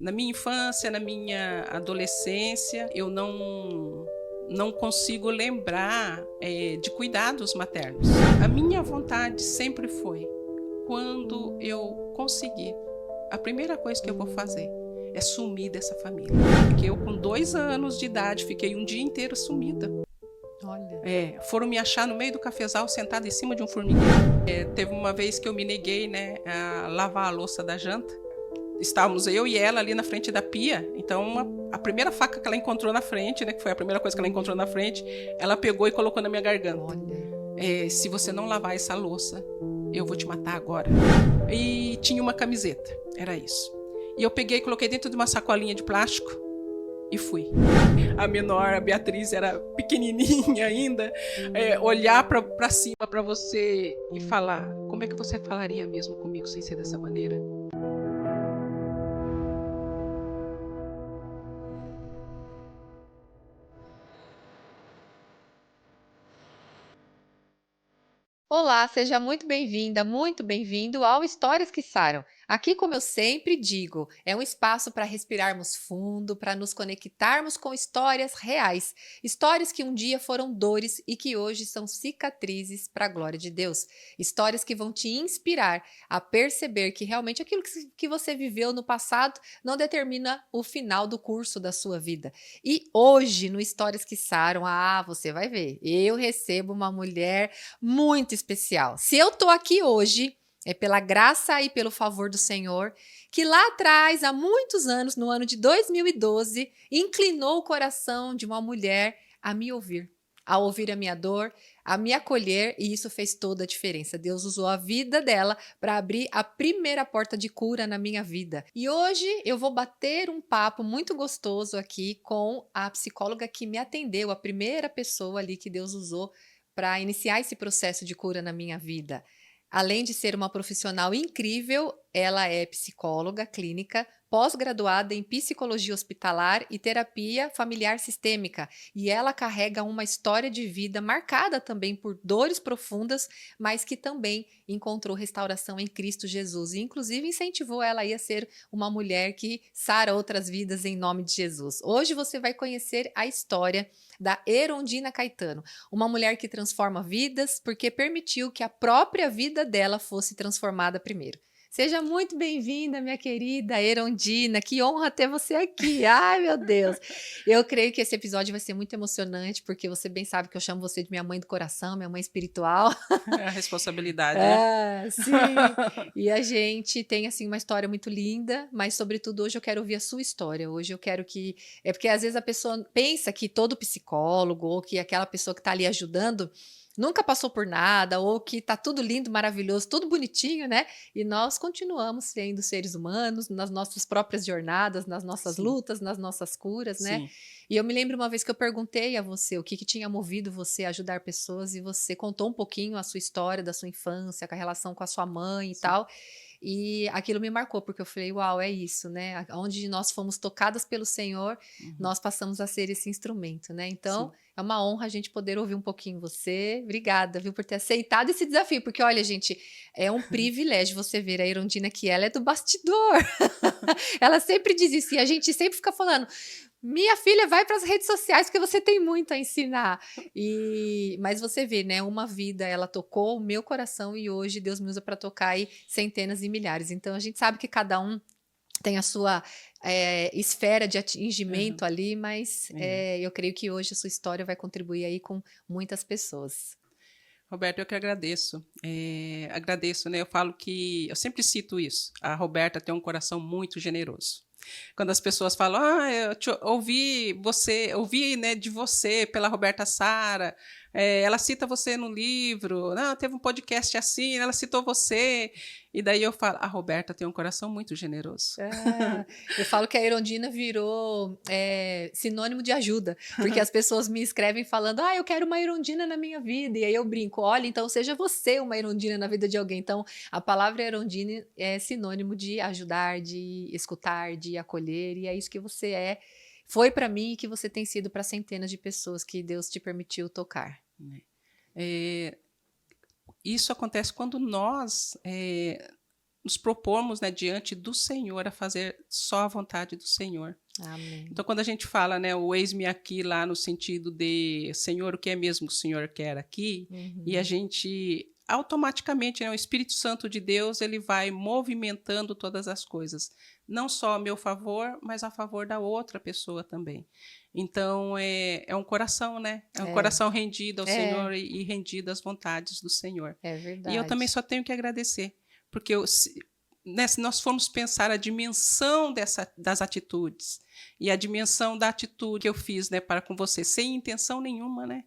Na minha infância, na minha adolescência, eu não consigo lembrar de cuidados maternos. A minha vontade sempre foi, quando eu conseguir, a primeira coisa que eu vou fazer é sumir dessa família. Porque eu, com 2 anos de idade, fiquei um dia inteiro sumida. Olha. Foram me achar no meio do cafezal, sentada em cima de um formigueiro. Teve uma vez que eu me neguei, né, a lavar a louça da janta. Estávamos eu e ela ali na frente da pia. Então, a primeira faca que ela encontrou na frente, né, que foi a primeira coisa que ela encontrou na frente, ela pegou e colocou na minha garganta. Olha. Se você não lavar essa louça, eu vou te matar agora. E tinha uma camiseta, era isso. E eu peguei e coloquei dentro de uma sacolinha de plástico e fui. A menor, a Beatriz, era pequenininha ainda. Olhar pra cima pra você e falar: como é que você falaria mesmo comigo sem ser dessa maneira? Olá, seja muito bem-vinda, muito bem-vindo ao Histórias que Saram. Aqui, como eu sempre digo, é um espaço para respirarmos fundo, para nos conectarmos com histórias reais, histórias que um dia foram dores e que hoje são cicatrizes para a glória de Deus, histórias que vão te inspirar a perceber que realmente aquilo que você viveu no passado não determina o final do curso da sua vida. E hoje, no Histórias que Saram, você vai ver, eu recebo uma mulher muito especial. Se eu tô aqui hoje, é pela graça e pelo favor do Senhor, que lá atrás, há muitos anos, no ano de 2012, inclinou o coração de uma mulher a me ouvir, a ouvir a minha dor, a me acolher, e isso fez toda a diferença. Deus usou a vida dela para abrir a primeira porta de cura na minha vida. E hoje eu vou bater um papo muito gostoso aqui com a psicóloga que me atendeu, a primeira pessoa ali que Deus usou para iniciar esse processo de cura na minha vida. Além de ser uma profissional incrível, ela é psicóloga clínica, pós-graduada em psicologia hospitalar e terapia familiar sistêmica, e ela carrega uma história de vida marcada também por dores profundas, mas que também encontrou restauração em Cristo Jesus, e inclusive incentivou ela a ser uma mulher que sara outras vidas em nome de Jesus. Hoje você vai conhecer a história da Erondina Caetano, uma mulher que transforma vidas porque permitiu que a própria vida dela fosse transformada primeiro. Seja muito bem-vinda, minha querida Erondina. Que honra ter você aqui. Ai, meu Deus. Eu creio que esse episódio vai ser muito emocionante, porque você bem sabe que eu chamo você de minha mãe do coração, minha mãe espiritual. É a responsabilidade, né? Sim. E a gente tem, assim, uma história muito linda, mas, sobretudo, hoje eu quero ouvir a sua história. Hoje eu quero que... É porque, às vezes, a pessoa pensa que todo psicólogo ou que aquela pessoa que está ali ajudando nunca passou por nada, ou que tá tudo lindo, maravilhoso, tudo bonitinho, né? E nós continuamos sendo seres humanos nas nossas próprias jornadas, nas nossas Sim. lutas, nas nossas curas, né? Sim. E eu me lembro uma vez que eu perguntei a você o que tinha movido você a ajudar pessoas, e você contou um pouquinho a sua história da sua infância, com a relação com a sua mãe e Sim. tal. E aquilo me marcou, porque eu falei, uau, é isso, né? Onde nós fomos tocadas pelo Senhor, nós passamos a ser esse instrumento, né? Então, Sim. é uma honra a gente poder ouvir um pouquinho você. Obrigada, viu, por ter aceitado esse desafio, porque olha, gente, é um privilégio você ver a Erondina, que ela é do bastidor. Ela sempre diz isso, e a gente sempre fica falando: minha filha, vai para as redes sociais porque você tem muito a ensinar. Mas você vê, né? Uma vida, ela tocou o meu coração, e hoje Deus me usa para tocar aí centenas e milhares. Então a gente sabe que cada um tem a sua esfera de atingimento ali, mas eu creio que hoje a sua história vai contribuir aí com muitas pessoas. Roberta, eu que agradeço. Agradeço, né? Eu falo que eu sempre cito isso. A Roberta tem um coração muito generoso. Quando as pessoas falam, eu ouvi, né, de você pela Roberta Sara, ela cita você no livro, não, teve um podcast assim, ela citou você, e daí eu falo, a Roberta tem um coração muito generoso. Eu falo que a Erondina virou sinônimo de ajuda, porque as pessoas me escrevem falando, eu quero uma Erondina na minha vida, e aí eu brinco, olha, então seja você uma Erondina na vida de alguém. Então a palavra Erondina é sinônimo de ajudar, de escutar, de acolher, e é isso que você foi para mim e que você tem sido para centenas de pessoas que Deus te permitiu tocar. Isso acontece quando nós nos propormos, né, diante do Senhor a fazer só a vontade do Senhor. Amém. Então, quando a gente fala, né, o eis-me aqui, lá no sentido de Senhor, o que é mesmo que o Senhor quer aqui, e a gente automaticamente, né, o Espírito Santo de Deus, ele vai movimentando todas as coisas, não só a meu favor, mas a favor da outra pessoa também. Então, é um coração, né? É um coração rendido ao Senhor e rendido às vontades do Senhor. É E eu também verdade. só tenho que agradecer, porque né, se nós formos pensar a dimensão das atitudes e a dimensão da atitude que eu fiz, né, para com você, sem intenção nenhuma, né?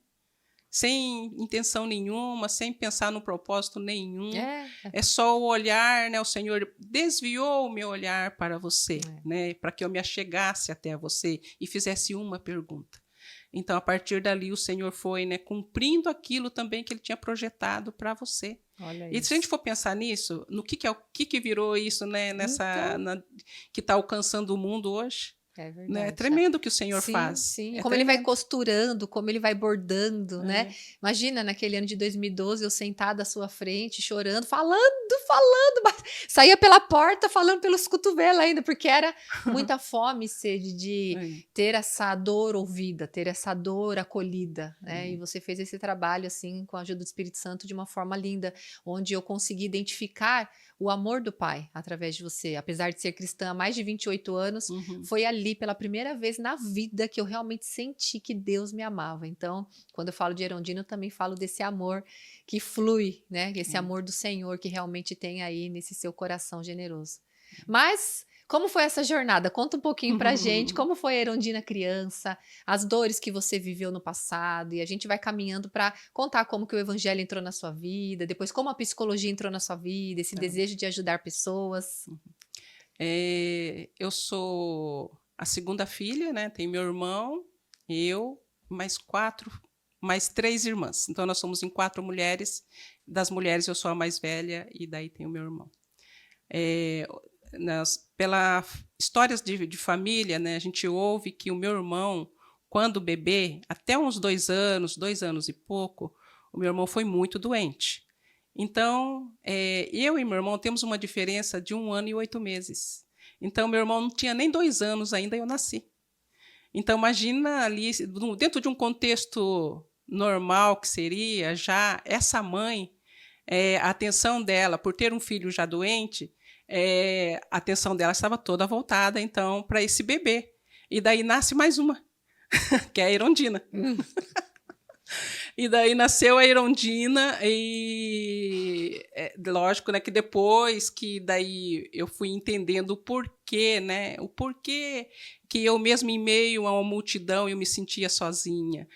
Sem intenção nenhuma, sem pensar no propósito nenhum. É só o olhar, né? O Senhor desviou o meu olhar para você, né? Para que eu me achegasse até você e fizesse uma pergunta. Então, a partir dali, o Senhor foi, né, cumprindo aquilo também que Ele tinha projetado para você. Olha E se a gente isso. for pensar nisso, no que virou isso, né, Então, que está alcançando o mundo hoje? é Né? É verdade. tremendo o que o Senhor Sim, faz. sim. É Como ele vai tremendo. costurando, como ele vai bordando, né? É. Imagina naquele ano de 2012, eu sentada à sua frente, chorando, falando, mas saía pela porta falando pelos cotovelos ainda, porque era muita fome e sede de É. ter essa dor ouvida, ter essa dor acolhida, né? É. E você fez esse trabalho assim com a ajuda do Espírito Santo de uma forma linda, onde eu consegui identificar o amor do Pai através de você. Apesar de ser cristã há mais de 28 anos, Uhum. foi ali pela primeira vez na vida que eu realmente senti que Deus me amava. Então, quando eu falo de Erondina, eu também falo desse amor que flui, né? Esse amor do Senhor que realmente tem aí nesse seu coração generoso. Mas como foi essa jornada? Conta um pouquinho pra gente, como foi a Erondina criança, as dores que você viveu no passado, e a gente vai caminhando para contar como que o evangelho entrou na sua vida, depois como a psicologia entrou na sua vida, esse Tá. desejo de ajudar pessoas. Eu sou a segunda filha, né? Tem meu irmão, eu, mais 3 irmãs. Então, nós somos em 4 mulheres. Das mulheres, eu sou a mais velha, e daí tem o meu irmão. Pela histórias de família, né, a gente ouve que o meu irmão, quando bebê, até uns 2 anos e pouco, o meu irmão foi muito doente. Então, eu e meu irmão temos uma diferença de 1 ano e 8 meses. Então, meu irmão não tinha nem 2 anos ainda, eu nasci. Então, imagina ali, dentro de um contexto normal que seria, já essa mãe, a atenção dela, por ter um filho já doente, a atenção dela estava toda voltada, então, para esse bebê. E daí nasce mais uma, que é a Erondina. E daí nasceu a Erondina e lógico, né, que depois que daí eu fui entendendo o porquê, né, o porquê que eu mesmo em meio a uma multidão eu me sentia sozinha,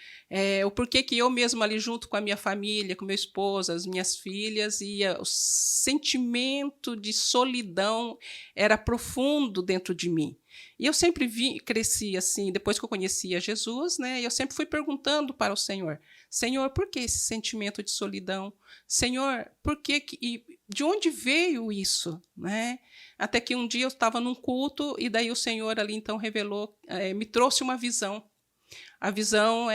o porquê que eu mesmo ali junto com a minha família, com meu esposo, as minhas filhas, o sentimento de solidão era profundo dentro de mim. E eu sempre cresci assim, depois que eu conhecia Jesus, né, eu sempre fui perguntando para o Senhor, Senhor, por que esse sentimento de solidão? Senhor, por que e de onde veio isso? Né? Até que um dia eu estava num culto e daí o Senhor ali então revelou, me trouxe uma visão. A visão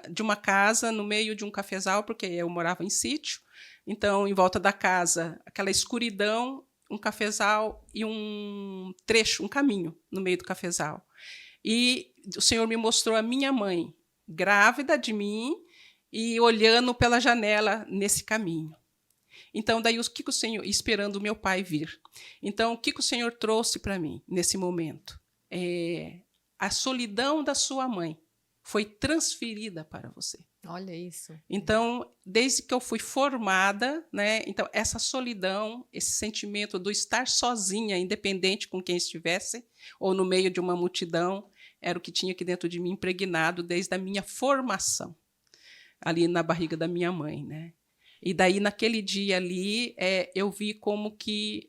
de uma casa no meio de um cafezal, porque eu morava em sítio. Então, em volta da casa, aquela escuridão, um cafezal e um trecho, um caminho no meio do cafezal. E o Senhor me mostrou a minha mãe, grávida de mim, e olhando pela janela nesse caminho. Então, daí, o que o Senhor, esperando o meu pai vir. Então, o que o Senhor trouxe para mim nesse momento? A solidão da sua mãe foi transferida para você. Olha isso. Então, desde que eu fui formada, né, então essa solidão, esse sentimento do estar sozinha, independente com quem estivesse, ou no meio de uma multidão, era o que tinha aqui dentro de mim impregnado desde a minha formação, ali na barriga da minha mãe, né? E daí, naquele dia ali, eu vi como que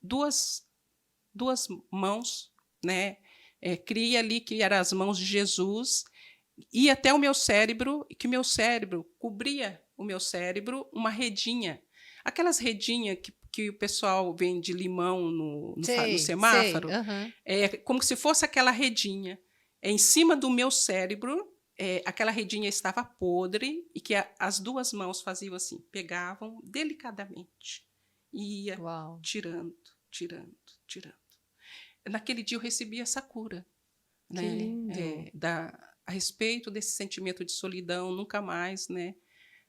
duas mãos, né? Cria ali que eram as mãos de Jesus, ia até o meu cérebro, e que meu cérebro cobria o meu cérebro uma redinha. Aquelas redinhas que o pessoal vende limão no semáforo. Sei. Como se fosse aquela redinha. Em cima do meu cérebro, aquela redinha estava podre e que as 2 mãos faziam assim, pegavam delicadamente e ia Uau. tirando, tirando, tirando. Naquele dia eu recebi essa cura, Que né? lindo. A respeito desse sentimento de solidão, nunca mais, né?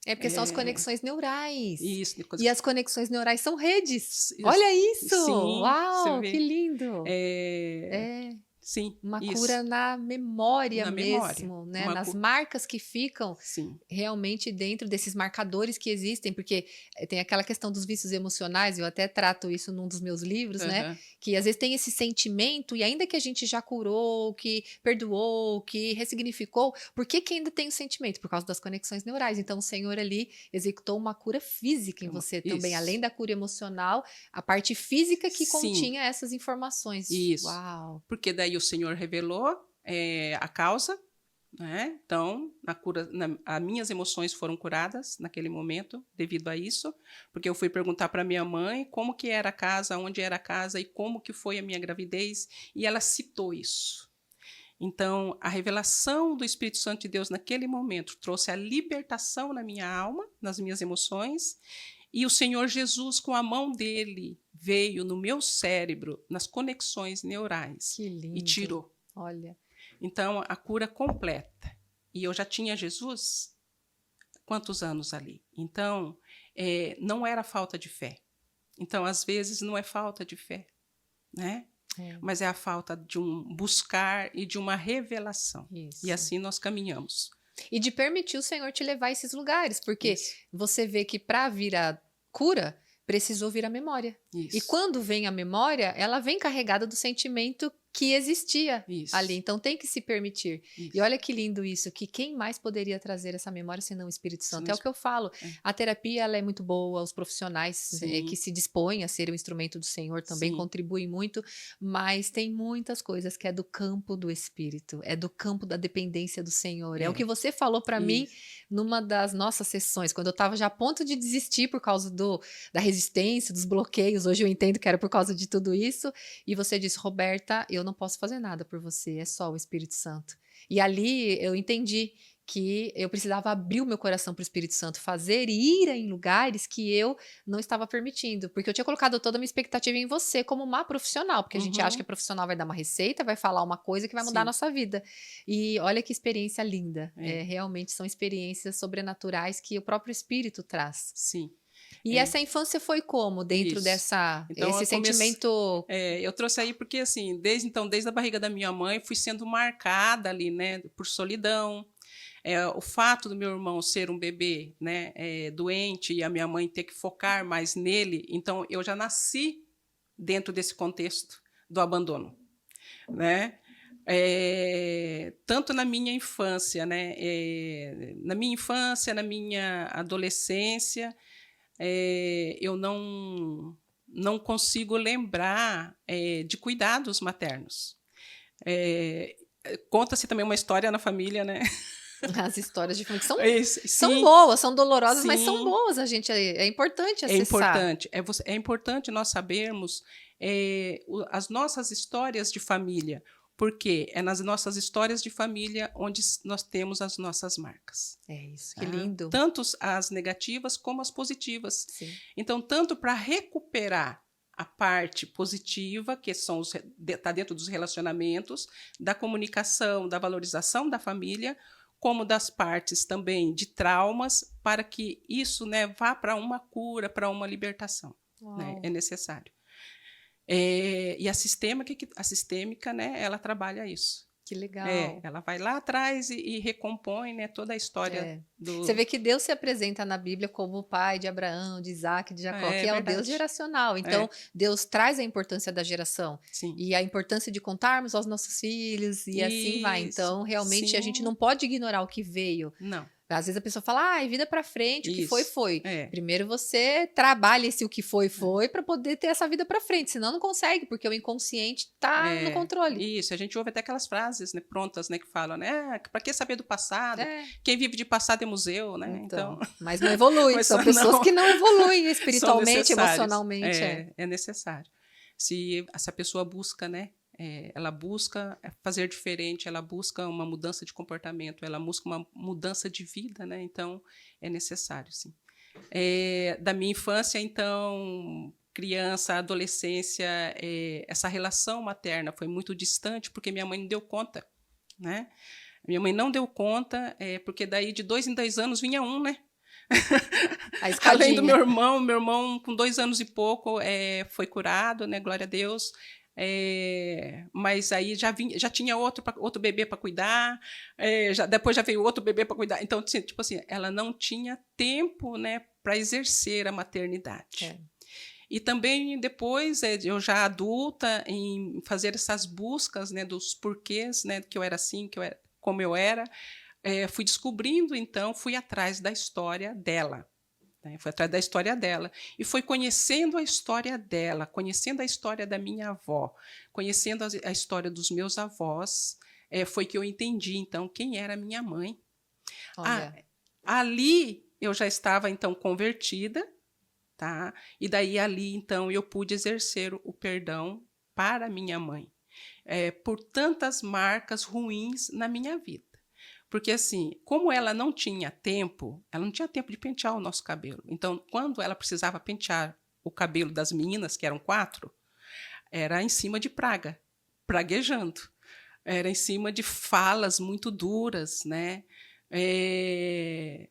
É porque são as conexões neurais. Isso, E as conexões neurais são redes. isso, Olha isso! sim, você Uau, que vê. lindo! É. Sim, Uma cura isso, na memória na memória. mesmo, né? Nas marcas que ficam Sim, realmente dentro desses marcadores que existem, porque tem aquela questão dos vícios emocionais, eu até trato isso num dos meus livros, né? aham, Que às vezes tem esse sentimento, e ainda que a gente já curou, que perdoou, que ressignificou, por que que ainda tem o sentimento? Por causa das conexões neurais. Então o Senhor ali executou uma cura física em você também, além isso. da cura emocional, a parte física que Sim, continha essas informações. isso. Uau! Porque daí o Senhor revelou a causa, né? Então, as minhas emoções foram curadas naquele momento, devido a isso, porque eu fui perguntar para minha mãe como que era a casa, onde era a casa e como que foi a minha gravidez, e ela citou isso. Então, a revelação do Espírito Santo de Deus naquele momento trouxe a libertação na minha alma, nas minhas emoções, e o Senhor Jesus, com a mão dele, veio no meu cérebro, nas conexões neurais, Que e lindo! tirou. Olha. Então, a cura completa. E eu já tinha Jesus quantos anos ali? Então, não era falta de fé. Então, às vezes, não é falta de fé, né? É, Mas é a falta de um buscar e de uma revelação. E isso. assim nós caminhamos. E de permitir o Senhor te levar a esses lugares, porque Isso, você vê que para vir a cura, precisou vir a memória. E isso, quando vem a memória, ela vem carregada do sentimento que existia ali. isso, Então tem que se permitir. E isso. olha que lindo isso, que quem mais poderia trazer essa memória senão o Espírito Santo? Senão, É o que eu falo. é. A terapia ela é muito boa, os profissionais que Sim, se dispõem a ser o instrumento do Senhor também sim, contribuem muito, mas tem muitas coisas que é do campo do Espírito, é do campo da dependência do Senhor. É o que você falou para mim isso. numa das nossas sessões, quando eu estava já a ponto de desistir por causa da resistência, dos bloqueios. Hoje eu entendo que era por causa de tudo isso. E você disse, Roberta, eu não posso fazer nada por você, é só o Espírito Santo. E ali eu entendi que eu precisava abrir o meu coração para o Espírito Santo fazer e ir em lugares que eu não estava permitindo, porque eu tinha colocado toda a minha expectativa em você como uma profissional, porque a gente acha que a Uhum, profissional vai dar uma receita, vai falar uma coisa que vai mudar a sim, nossa vida. E olha que experiência linda. é, Realmente são experiências sobrenaturais que o próprio Espírito traz. sim, E é, essa infância foi como dentro isso. Então, esse sentimento? eu trouxe aí porque, assim, desde a barriga da minha mãe, fui sendo marcada ali, né, por solidão. O fato do meu irmão ser um bebê, né, doente e a minha mãe ter que focar mais nele, então eu já nasci dentro desse contexto do abandono, né? Tanto na minha infância, né? Na minha adolescência, eu não consigo lembrar de cuidados maternos. É, conta-se também uma história na família, né? As histórias de família que são Sim, boas, são dolorosas, mas são sim, boas. A gente é importante é acessar. importante. É importante nós sabermos as nossas histórias de família, porque é nas nossas histórias de família onde nós temos as nossas marcas. É isso, que Tá? lindo. Tanto as negativas como as positivas. Sim. Então, tanto para recuperar a parte positiva, que está dentro dos relacionamentos, da comunicação, da valorização da família, como das partes também de traumas, para que isso, né, vá para uma cura, para uma libertação. Né? Uau, É necessário. E a sistêmica, né, ela trabalha isso. que legal. Ela vai lá atrás e recompõe, né, toda a história É. Você do. vê que Deus se apresenta na Bíblia como o pai de Abraão, de Isaac, de Jacó, que É é o Deus verdade. geracional. Então, Deus traz a importância da geração Sim. e a importância de contarmos aos nossos filhos e assim vai. Isso. Então, realmente, a gente Sim. não pode ignorar o que veio. Não. Às vezes a pessoa fala, vida pra frente, o que foi, Isso. foi. Primeiro você trabalha esse o que foi, para poder ter essa vida pra frente. Senão não consegue, porque o inconsciente tá no controle. Isso, a gente ouve até aquelas frases, né, prontas, né, que falam, né, para que saber do passado? É. Quem vive de passado é museu, né? Então, mas não evolui. mas São pessoas que não evoluem são espiritualmente, necessários. emocionalmente. É necessário. Se essa pessoa busca, né, ela busca fazer diferente, ela busca uma mudança de comportamento, ela busca uma mudança de vida, né? Então, é necessário, sim. Da minha infância, então, criança, adolescência, essa relação materna foi muito distante, porque minha mãe não deu conta, né? Minha mãe não deu conta, porque daí de 2 em 2 anos vinha um, né? A Além do escadinha. meu irmão com 2 anos e pouco foi curado, né? Glória a Deus. Mas aí já tinha outro bebê para cuidar, depois já veio outro bebê para cuidar. Então, tipo assim, ela não tinha tempo, né, para exercer a maternidade. É. E também depois, eu já adulta, em fazer essas buscas, né, dos porquês, né, que eu era assim, como eu era, fui descobrindo, então, fui atrás da história dela. Né? Fui atrás da história dela. E foi conhecendo a história dela, conhecendo a história da minha avó, conhecendo a história dos meus avós, foi que eu entendi, então, quem era minha mãe. Olha. Ali eu já estava, então, convertida, tá? E daí ali, então, eu pude exercer o perdão para minha mãe, por tantas marcas ruins na minha vida. Porque, assim, como ela não tinha tempo de pentear o nosso cabelo. Então, quando ela precisava pentear o cabelo das meninas, que eram 4, era em cima de praguejando. Era em cima de falas muito duras, né?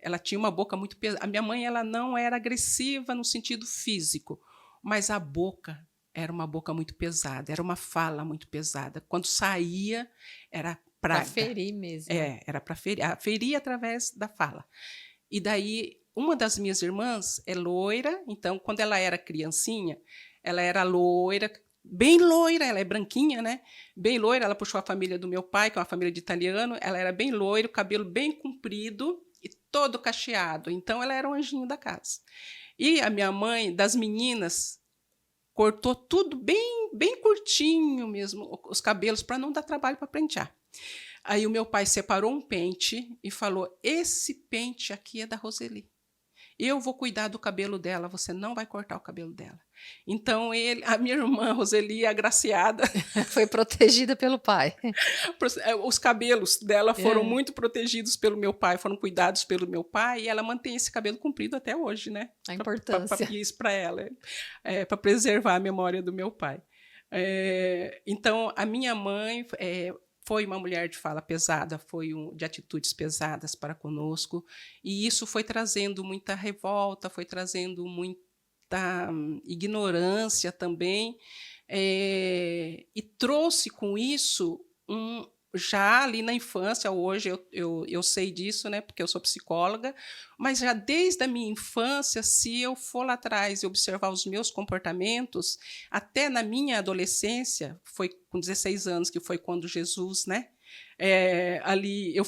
Ela tinha uma boca muito pesada. A minha mãe, ela não era agressiva no sentido físico, mas a boca era uma boca muito pesada, era uma fala muito pesada. Quando saía, era Para praga. ferir mesmo. Era para ferir através da fala. E daí, uma das minhas irmãs é loira, então, quando ela era criancinha, ela era loira, bem loira, ela é branquinha, né? Bem loira, ela puxou a família do meu pai, que é uma família de italiano, ela era bem loira, o cabelo bem comprido e todo cacheado. Então, ela era um anjinho da casa. E a minha mãe, das meninas, cortou tudo bem curtinho mesmo, os cabelos, para não dar trabalho para pentear. Aí o meu pai separou um pente e falou: esse pente aqui é da Roseli. Eu vou cuidar do cabelo dela, você não vai cortar o cabelo dela. Então, a minha irmã Roseli, agraciada, Foi protegida pelo pai. os cabelos dela foram muito protegidos pelo meu pai, foram cuidados pelo meu pai, e ela mantém esse cabelo comprido até hoje, né? A importância. Isso para ela, para preservar a memória do meu pai. Então, a minha mãe foi uma mulher de fala pesada, de atitudes pesadas para conosco, e isso foi trazendo muita revolta, foi trazendo muita ignorância também, e trouxe com isso já ali na infância, hoje eu sei disso, né, porque eu sou psicóloga, mas já desde a minha infância, se eu for lá atrás e observar os meus comportamentos, até na minha adolescência, foi com 16 anos, que foi quando Jesus, né, ali eu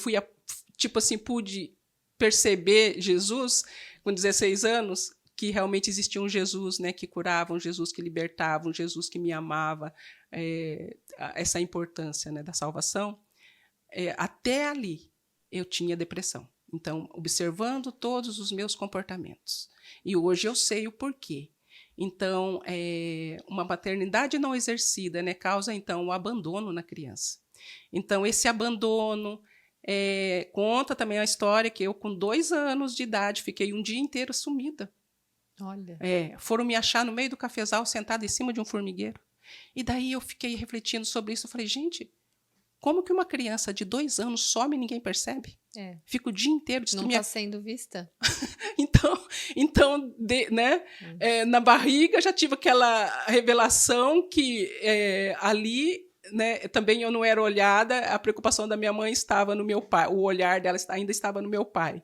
tipo assim, pude perceber Jesus com 16 anos, que realmente existia um Jesus, né, que curava, um Jesus que libertava, um Jesus que me amava, essa importância, né, da salvação. Até ali eu tinha depressão. Então, observando todos os meus comportamentos. E hoje eu sei o porquê. Então, uma maternidade não exercida, né, causa, então, o abandono na criança. Então, esse abandono conta também a história que eu, com 2 anos de idade, fiquei um dia inteiro sumida. Olha. Foram me achar no meio do cafezal, sentada em cima de um formigueiro. E daí eu fiquei refletindo sobre isso. Eu falei, gente, como que uma criança de 2 anos some e ninguém percebe? Fica o dia inteiro. Não está sendo vista. Então né, na barriga já tive aquela revelação que ali, né, também eu não era olhada, a preocupação da minha mãe estava no meu pai, o olhar dela ainda estava no meu pai.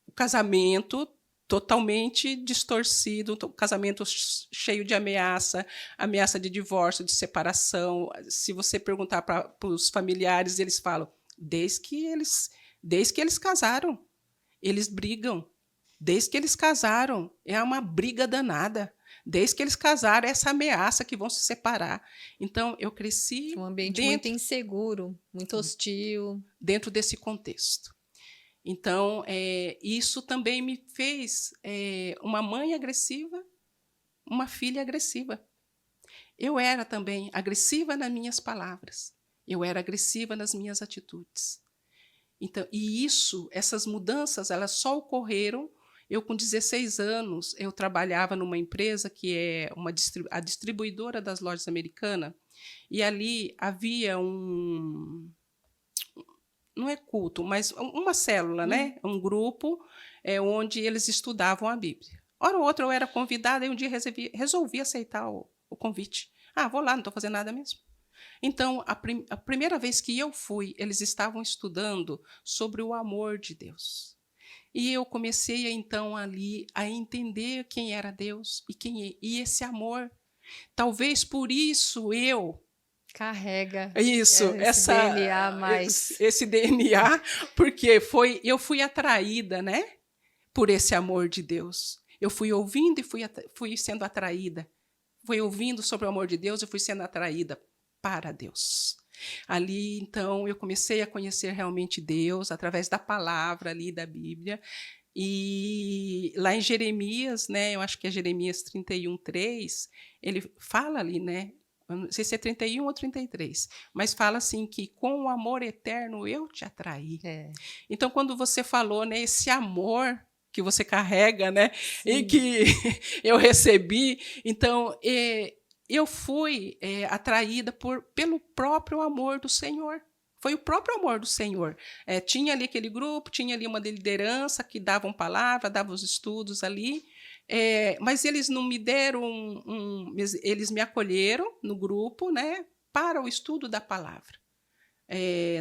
O casamento totalmente distorcido, casamento cheio de ameaça de divórcio, de separação. Se você perguntar para os familiares, eles falam, desde que eles casaram, eles brigam. Desde que eles casaram, é uma briga danada. Desde que eles casaram, é essa ameaça que vão se separar. Então, eu cresci um ambiente muito inseguro, muito hostil. Dentro desse contexto. Então, isso também me fez uma mãe agressiva, uma filha agressiva. Eu era também agressiva nas minhas palavras. Eu era agressiva nas minhas atitudes. Então, essas mudanças, elas só ocorreram Eu, com 16 anos, eu trabalhava numa empresa que é a distribuidora das lojas americanas, e ali havia não é culto, mas uma célula, né? Um grupo onde eles estudavam a Bíblia. Hora ou outra eu era convidada e um dia resolvi aceitar o convite. Ah, vou lá, não estou fazendo nada mesmo. Então, a primeira vez que eu fui, eles estavam estudando sobre o amor de Deus. E eu comecei, então, ali a entender quem era Deus e esse amor. Talvez por isso eu Carrega isso, esse DNA mais. esse DNA, porque eu fui atraída, né, por esse amor de Deus. Eu fui ouvindo e fui sendo atraída. Fui ouvindo sobre o amor de Deus e fui sendo atraída para Deus. Ali, então, eu comecei a conhecer realmente Deus através da palavra ali da Bíblia. E lá em Jeremias, né, eu acho que é Jeremias 31:3, ele fala ali, né, eu não sei se é 31 ou 33, mas fala assim que com o amor eterno eu te atraí. É. Então, quando você falou, né, esse amor que você carrega, né, e Sim. que eu recebi, então eu fui atraída pelo próprio amor do Senhor. Foi o próprio amor do Senhor. Tinha ali aquele grupo, tinha ali uma liderança que davam palavra, davam os estudos ali, mas eles não me deram eles me acolheram no grupo, né, para o estudo da palavra.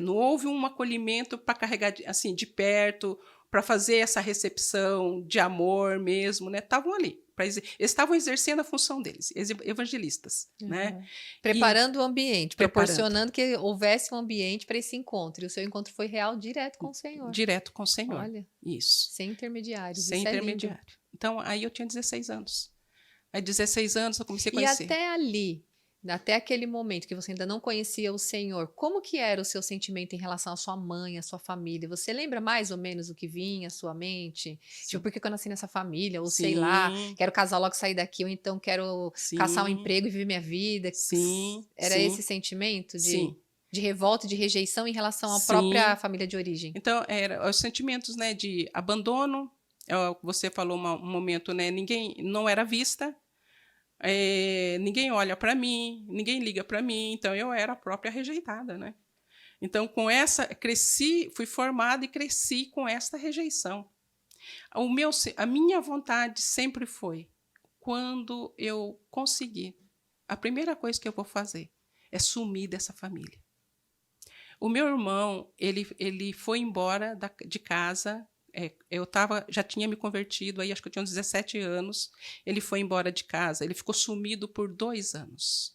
Não houve um acolhimento para carregar assim de perto, para fazer essa recepção de amor mesmo, né? Estavam ali, eles estavam exercendo a função deles, evangelistas, né? Preparando o ambiente, Preparando. proporcionando que houvesse um ambiente para esse encontro. E o seu encontro foi real, direto com o Senhor. Direto com o Senhor. Olha, isso. sem intermediários. Sem isso intermediário. É lindo. Então, aí eu tinha 16 anos. Aí, 16 anos, eu comecei a conhecer. E até ali, até aquele momento que você ainda não conhecia o Senhor, como que era o seu sentimento em relação à sua mãe, à sua família? Você lembra mais ou menos o que vinha à sua mente? Tipo, por que eu nasci nessa família? Ou sei lá, quero casar logo, sair daqui, ou então quero caçar um emprego e viver minha vida. Sim. Era esse sentimento Sim. de revolta, de rejeição em relação à própria família de origem? Então, eram os sentimentos, né, de abandono. Você falou um momento, né, ninguém não era vista. Ninguém olha para mim, ninguém liga para mim, então eu era a própria rejeitada, né? Então, com essa, fui formada e cresci com essa rejeição. A minha vontade sempre foi, quando eu conseguir, a primeira coisa que eu vou fazer é sumir dessa família. O meu irmão, ele foi embora de casa. Eu já tinha me convertido, aí acho que eu tinha uns 17 anos. Ele foi embora de casa, ele ficou sumido por 2 anos.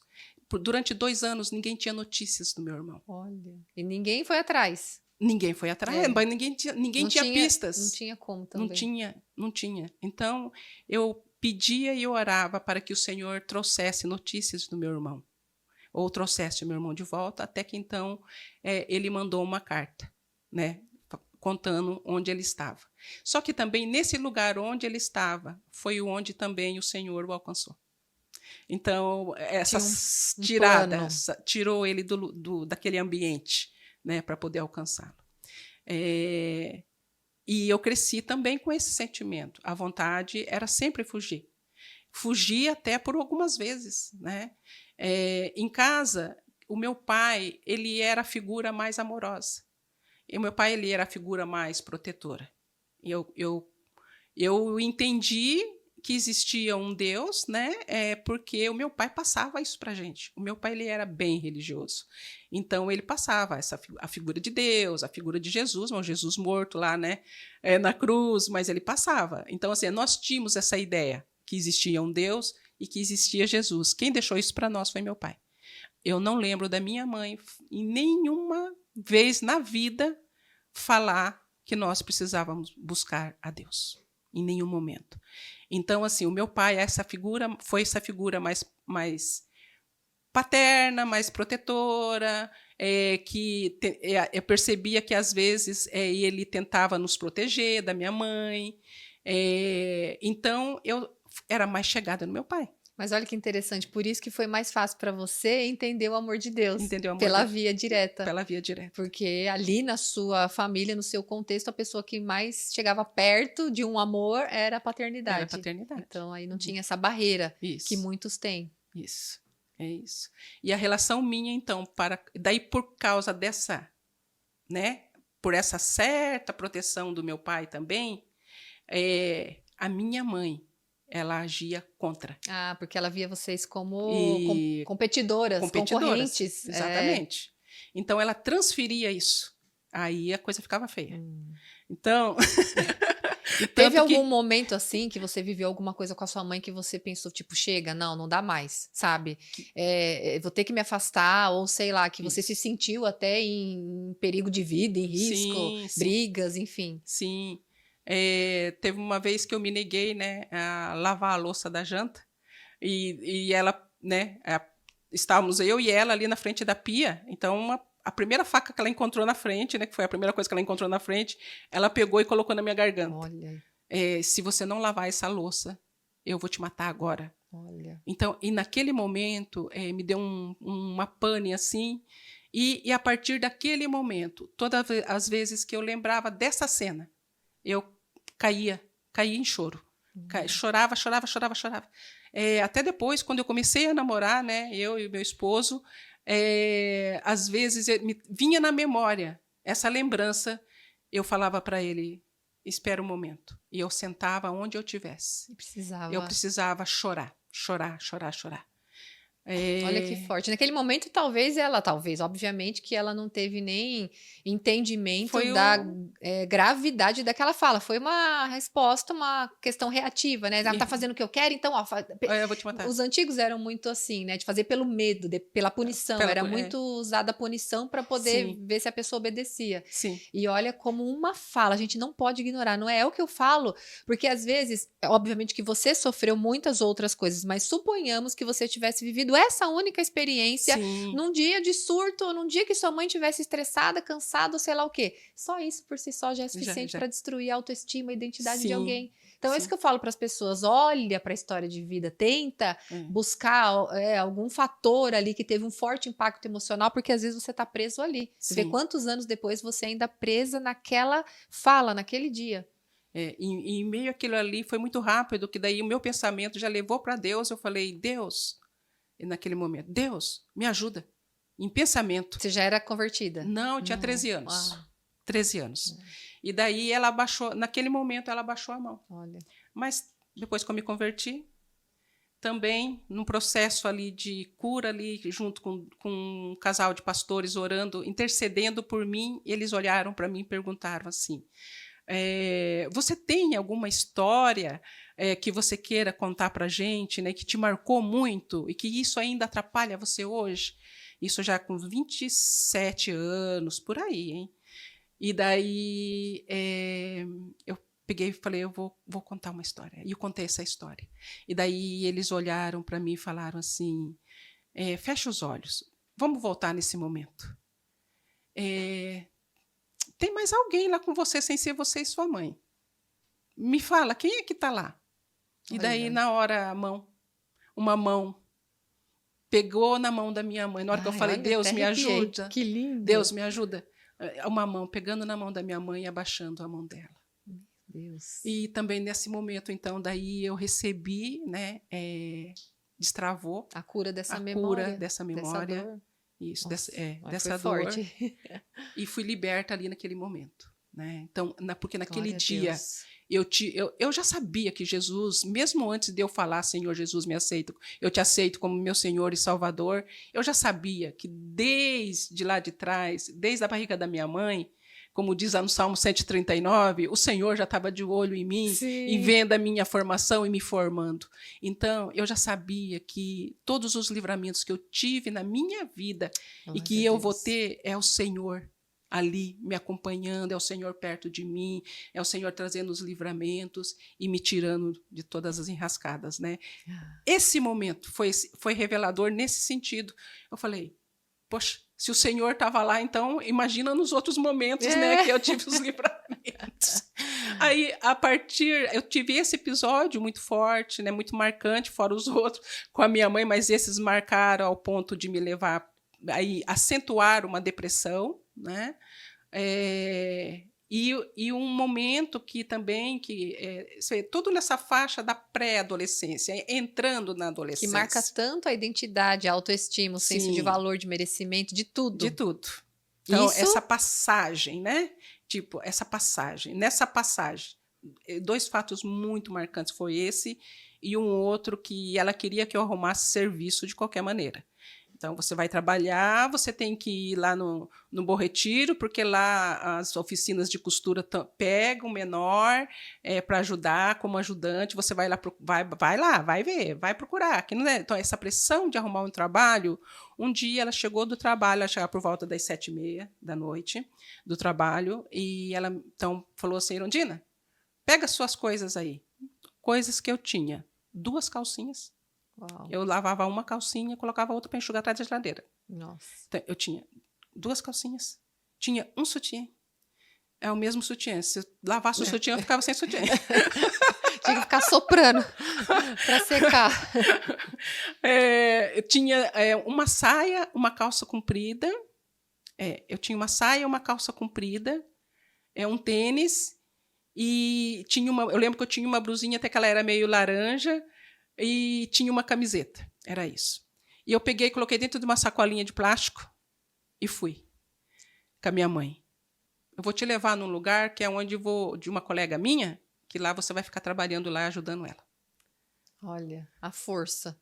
Durante 2 anos, ninguém tinha notícias do meu irmão. Olha, e ninguém foi atrás. Ninguém foi atrás, mas ninguém tinha pistas. Não tinha como também. Não tinha. Então, eu pedia e orava para que o Senhor trouxesse notícias do meu irmão, ou trouxesse o meu irmão de volta, até que então ele mandou uma carta, né, contando onde ele estava. Só que também nesse lugar onde ele estava, foi onde também o Senhor o alcançou. Então, essas tiradas tirou ele daquele ambiente, né, para poder alcançá-lo. E eu cresci também com esse sentimento. A vontade era sempre fugir. Fugi até por algumas vezes, né? Em casa, o meu pai, ele era a figura mais amorosa. E o meu pai, ele era a figura mais protetora. Eu entendi que existia um Deus, né? Porque o meu pai passava isso para a gente. O meu pai, ele era bem religioso. Então, ele passava a figura de Deus, a figura de Jesus, mas Jesus morto lá, né? Na cruz, mas ele passava. Então, assim, nós tínhamos essa ideia que existia um Deus e que existia Jesus. Quem deixou isso para nós foi meu pai. Eu não lembro da minha mãe em nenhuma vez na vida falar que nós precisávamos buscar a Deus. Em nenhum momento. Então, assim, o meu pai foi essa figura mais paterna, mais protetora, que eu percebia que, às vezes, ele tentava nos proteger da minha mãe. Então, eu era mais chegada no meu pai. Mas olha que interessante, por isso que foi mais fácil para você entender o amor de Deus, Entendeu? Amor pela de, via direta. pela via direta. Porque ali na sua família, no seu contexto, a pessoa que mais chegava perto de um amor era a Era a paternidade. paternidade. Então aí não tinha essa barreira que Isso, muitos têm. isso, é isso. E a relação minha, então, daí por causa dessa, né, por essa certa proteção do meu pai também, a minha mãe, ela agia contra. Ah, porque ela via vocês como E competidoras, competidoras, concorrentes. exatamente. Então ela transferia isso. Aí a coisa ficava feia. Então, E teve tanto algum que momento assim que você viveu alguma coisa com a sua mãe que você pensou, tipo, chega, não dá mais, sabe? Vou ter que me afastar, ou sei lá, que você se isso. sentiu até em perigo de vida, em risco, Sim, sim, brigas, enfim. sim. Teve uma vez que eu me neguei, né, a lavar a louça da janta e ela, né, estávamos eu e ela ali na frente da pia. Então a primeira faca que ela encontrou na frente, né, que foi a primeira coisa que ela encontrou na frente, ela pegou e colocou na minha garganta. Olha, Se você não lavar essa louça, eu vou te matar agora. olha. Então, e naquele momento, me deu uma pane assim, e a partir daquele momento, todas as vezes que eu lembrava dessa cena, eu caía em choro. Chorava, chorava, chorava, chorava. Até depois, quando eu comecei a namorar, né, eu e meu esposo, às vezes me vinha na memória essa lembrança, eu falava para ele, espera um momento. E eu sentava onde eu estivesse. Eu precisava chorar, chorar, chorar, chorar. Olha que forte. Naquele momento, obviamente, que ela não teve nem entendimento da gravidade daquela fala. Foi uma resposta, uma questão reativa, né? Ela tá fazendo o que eu quero, então, ó, eu vou te matar. Os antigos eram muito assim, né? De fazer pelo medo, pela punição. Era muito usada a punição para poder ver se a pessoa obedecia. Sim. E olha como uma fala, a gente não pode ignorar. Não é o que eu falo, porque às vezes, obviamente que você sofreu muitas outras coisas, mas suponhamos que você tivesse vivido essa única experiência num dia de surto, num dia que sua mãe estivesse estressada, cansada, sei lá o quê. Só isso por si só já é suficiente para destruir a autoestima, a identidade de alguém. Então é isso que eu falo para as pessoas, olha para a história de vida, tenta buscar algum fator ali que teve um forte impacto emocional, porque às vezes você está preso ali. Você vê quantos anos depois você ainda presa naquela fala, naquele dia. Em meio àquilo ali foi muito rápido, que daí o meu pensamento já levou para Deus, eu falei, Deus, naquele momento, Deus, me ajuda, em pensamento. Você já era convertida? Não, eu tinha 13 anos. 13 anos. E daí ela abaixou, naquele momento ela abaixou a mão. Olha. Mas depois que eu me converti, também num processo ali de cura, ali, junto com um casal de pastores orando, intercedendo por mim, eles olharam para mim e perguntaram assim, você tem alguma história que você queira contar para a gente, né, que te marcou muito e que isso ainda atrapalha você hoje? Isso já com 27 anos, por aí, hein? E daí eu peguei e falei, eu vou contar uma história. E eu contei essa história. E daí eles olharam para mim e falaram assim, fecha os olhos, vamos voltar nesse momento. Tem mais alguém lá com você sem ser você e sua mãe. Me fala, quem é que está lá? E daí, na hora, uma mão pegou na mão da minha mãe. Na hora que eu falei, Deus, me ajuda. Que lindo. Deus, me ajuda. Uma mão pegando na mão da minha mãe e abaixando a mão dela. Deus. E também nesse momento, então, daí eu recebi, né, destravou a cura dessa memória. Dessa dor. Isso, nossa, dessa dor. Forte. E fui liberta ali naquele momento. Né? Então, porque naquele dia eu já sabia que Jesus, mesmo antes de eu falar, Senhor Jesus, me aceita, eu te aceito como meu Senhor e Salvador, eu já sabia que desde lá de trás, desde a barriga da minha mãe, como diz lá no Salmo 139, o Senhor já estava de olho em mim e vendo a minha formação e me formando. Então, eu já sabia que todos os livramentos que eu tive na minha vida e que eu vou ter é o Senhor ali me acompanhando, é o Senhor perto de mim, é o Senhor trazendo os livramentos e me tirando de todas as enrascadas, né? Esse momento foi revelador nesse sentido. Eu falei, poxa, se o Senhor estava lá, então imagina nos outros momentos, né, que eu tive os livramentos. Aí, eu tive esse episódio muito forte, né, muito marcante, fora os outros, com a minha mãe, mas esses marcaram ao ponto de me levar a acentuar uma depressão, né? E um momento que também, tudo nessa faixa da pré-adolescência, entrando na Que adolescência. marca tanto a identidade, a autoestima, o senso de valor, de merecimento, de tudo. De tudo. Então, essa passagem, né? Tipo, nessa passagem, 2 fatos muito marcantes foi esse e um outro que ela queria que eu arrumasse serviço de qualquer maneira. Então, você vai trabalhar, você tem que ir lá no Bom Retiro, porque lá as oficinas de costura pegam menor para ajudar como ajudante. Você vai lá, vai ver, vai procurar. Que não é? Então, essa pressão de arrumar um trabalho, um dia ela chegou do trabalho, ela chegava por volta das 7h30 da noite do trabalho, e ela então falou assim, Irondina, pega suas coisas aí. Coisas que eu tinha. 2 calcinhas. Uau. Eu lavava uma calcinha e colocava outra para enxugar atrás da geladeira. Nossa. Então, eu tinha 2 calcinhas, tinha um sutiã. É o mesmo sutiã. Se eu lavasse o sutiã, eu ficava sem sutiã. Tinha que ficar soprando para secar. Eu tinha uma saia, uma calça comprida. Eu tinha uma saia, uma calça comprida, um tênis, e eu lembro que eu tinha uma blusinha até que ela era meio laranja, e tinha uma camiseta, era isso. E eu peguei, coloquei dentro de uma sacolinha de plástico e fui com a minha mãe. Eu vou te levar num lugar que é onde de uma colega minha, que lá você vai ficar trabalhando lá, ajudando ela. Olha, a força.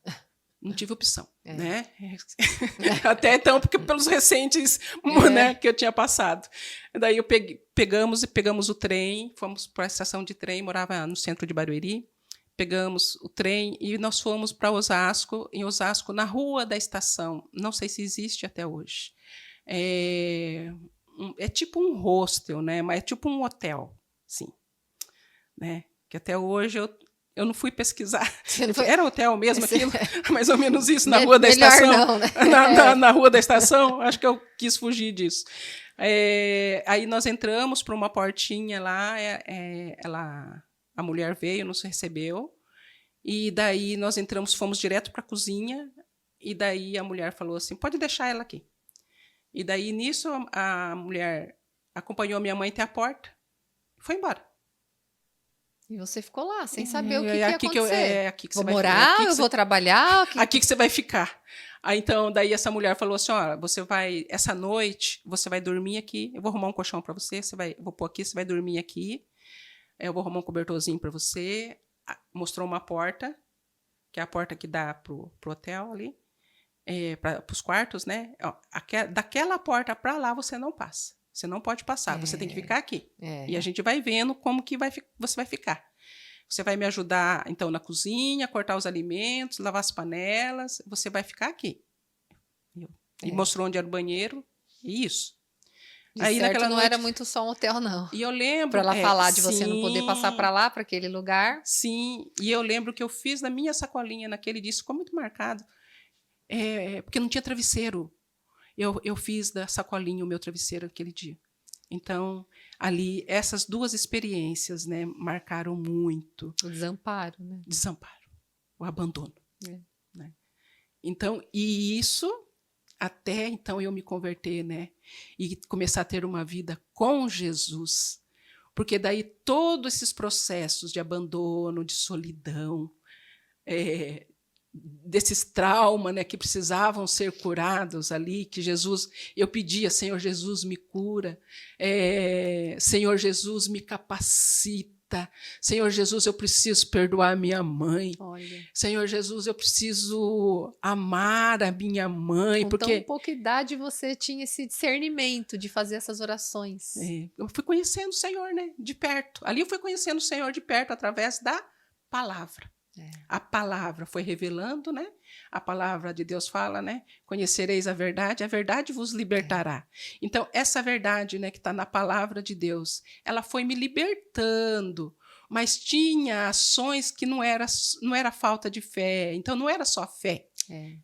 Não tive opção, né? Até então, porque pelos recentes né, que eu tinha passado. Daí pegamos o trem, fomos para a estação de trem, morava no centro de Barueri. Pegamos o trem e nós fomos para Osasco. Em Osasco, na rua da estação, não sei se existe até hoje, é tipo um hostel, né? Mas é tipo um hotel, sim, né? Que até hoje eu não fui pesquisar. Era hotel mesmo aquilo? Mais ou menos isso, na rua da estação. Não, né? Na rua da estação, acho que eu quis fugir disso. Aí nós entramos por uma portinha lá, a mulher veio, nos recebeu, e daí nós entramos, fomos direto para a cozinha, e daí a mulher falou assim, pode deixar ela aqui. E daí, nisso, a mulher acompanhou a minha mãe até a porta e foi embora. E você ficou lá, sem saber o que ia aqui acontecer. Aqui que vou você morar, vai, eu vou trabalhar? Aqui que você vai ficar. Aí, então, daí essa mulher falou assim, olha, essa noite, você vai dormir aqui, eu vou arrumar um colchão para você, eu vou pôr aqui, você vai dormir aqui, eu vou arrumar um cobertorzinho para você. Mostrou uma porta, que é a porta que dá pro hotel ali, para os quartos, né? Daquela porta para lá você não passa. Você não pode passar, você tem que ficar aqui. E a gente vai vendo como que você vai ficar. Você vai me ajudar, então, na cozinha, cortar os alimentos, lavar as panelas, você vai ficar aqui. E mostrou onde era o banheiro, e isso. Aí naquela noite, não era muito só um hotel, não. E eu lembro... Para ela falar de você não poder passar para lá, para aquele lugar. Sim, e eu lembro que eu fiz na minha sacolinha naquele dia, ficou muito marcado, porque não tinha travesseiro. Eu fiz da sacolinha o meu travesseiro aquele dia. Então, ali, essas 2 experiências, né, marcaram muito. O desamparo, né? Desamparo, o abandono. Né? Então, e isso... Até então eu me converter, né? E começar a ter uma vida com Jesus. Porque daí todos esses processos de abandono, de solidão, desses traumas, né, que precisavam ser curados ali, que eu pedia, Senhor Jesus, me cura, Senhor Jesus, me capacita. Senhor Jesus, eu preciso perdoar a minha mãe. Olha. Senhor Jesus, eu preciso amar a minha mãe. Com tão pouca idade você tinha esse discernimento de fazer essas orações. Eu fui conhecendo o Senhor, né, de perto. Ali eu fui conhecendo o Senhor de perto através da palavra. A palavra foi revelando, né? A palavra de Deus fala, né? Conhecereis a verdade vos libertará. Então, essa verdade, né, que está na palavra de Deus, ela foi me libertando, mas tinha ações que não era falta de fé. Então, não era só fé,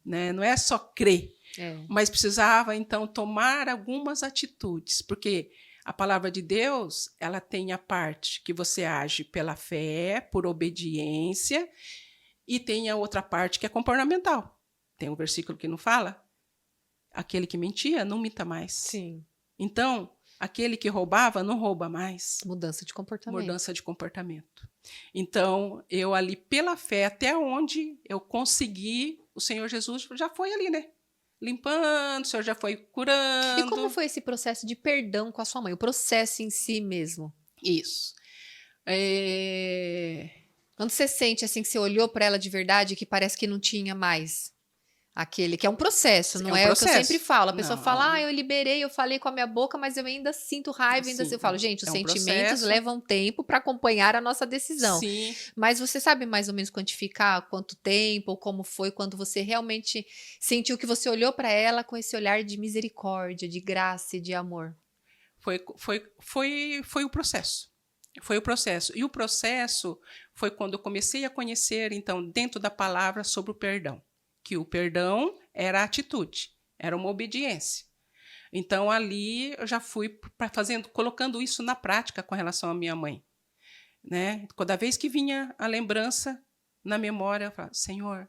né? Não é só crer, mas precisava, então, tomar algumas atitudes, porque A palavra de Deus, ela tem a parte que você age pela fé, por obediência, e tem a outra parte que é comportamental. Tem um versículo que não fala: aquele que mentia, não minta mais. Sim. Então, aquele que roubava, não rouba mais. Mudança de comportamento. Mudança de comportamento. Então, eu ali, pela fé, até onde eu consegui, o Senhor Jesus já foi ali, né? Limpando, o Senhor já foi curando. E como foi esse processo de perdão com a sua mãe? O processo em si mesmo? Isso. Quando você sente assim que você olhou para ela de verdade, que parece que não tinha mais aquele, que é um processo, não um é o que eu processo. sempre falo. A pessoa Não. fala, eu liberei, eu falei com a minha boca, mas eu ainda sinto raiva, ainda Sim, eu falo, gente, os é um sentimentos processo. levam tempo para acompanhar a nossa decisão. Sim. Mas você sabe mais ou menos quantificar quanto tempo ou como foi quando você realmente sentiu que você olhou para ela com esse olhar de misericórdia, de graça e de amor? Foi o processo. Foi o processo. E o processo foi quando eu comecei a conhecer, então, dentro da palavra, sobre o perdão. Que o perdão era a atitude, era uma obediência. Então, ali eu já fui colocando isso na prática com relação à minha mãe. Né? Toda vez que vinha a lembrança na memória, eu falava, Senhor,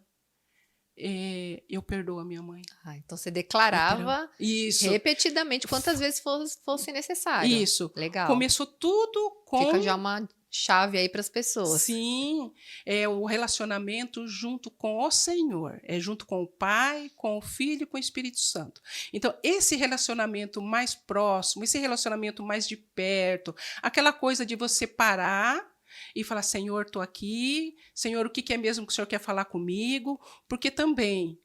eu perdoo a minha mãe. Então você declarava isso. Repetidamente, quantas vezes fosse necessário. Isso. Legal. Começou tudo com... Fica já uma chave aí para as pessoas. Sim, é o relacionamento junto com o Senhor, é junto com o Pai, com o Filho e com o Espírito Santo. Então, esse relacionamento mais próximo, esse relacionamento mais de perto, aquela coisa de você parar e falar, Senhor, estou aqui, Senhor, o que é mesmo que o Senhor quer falar comigo? Porque também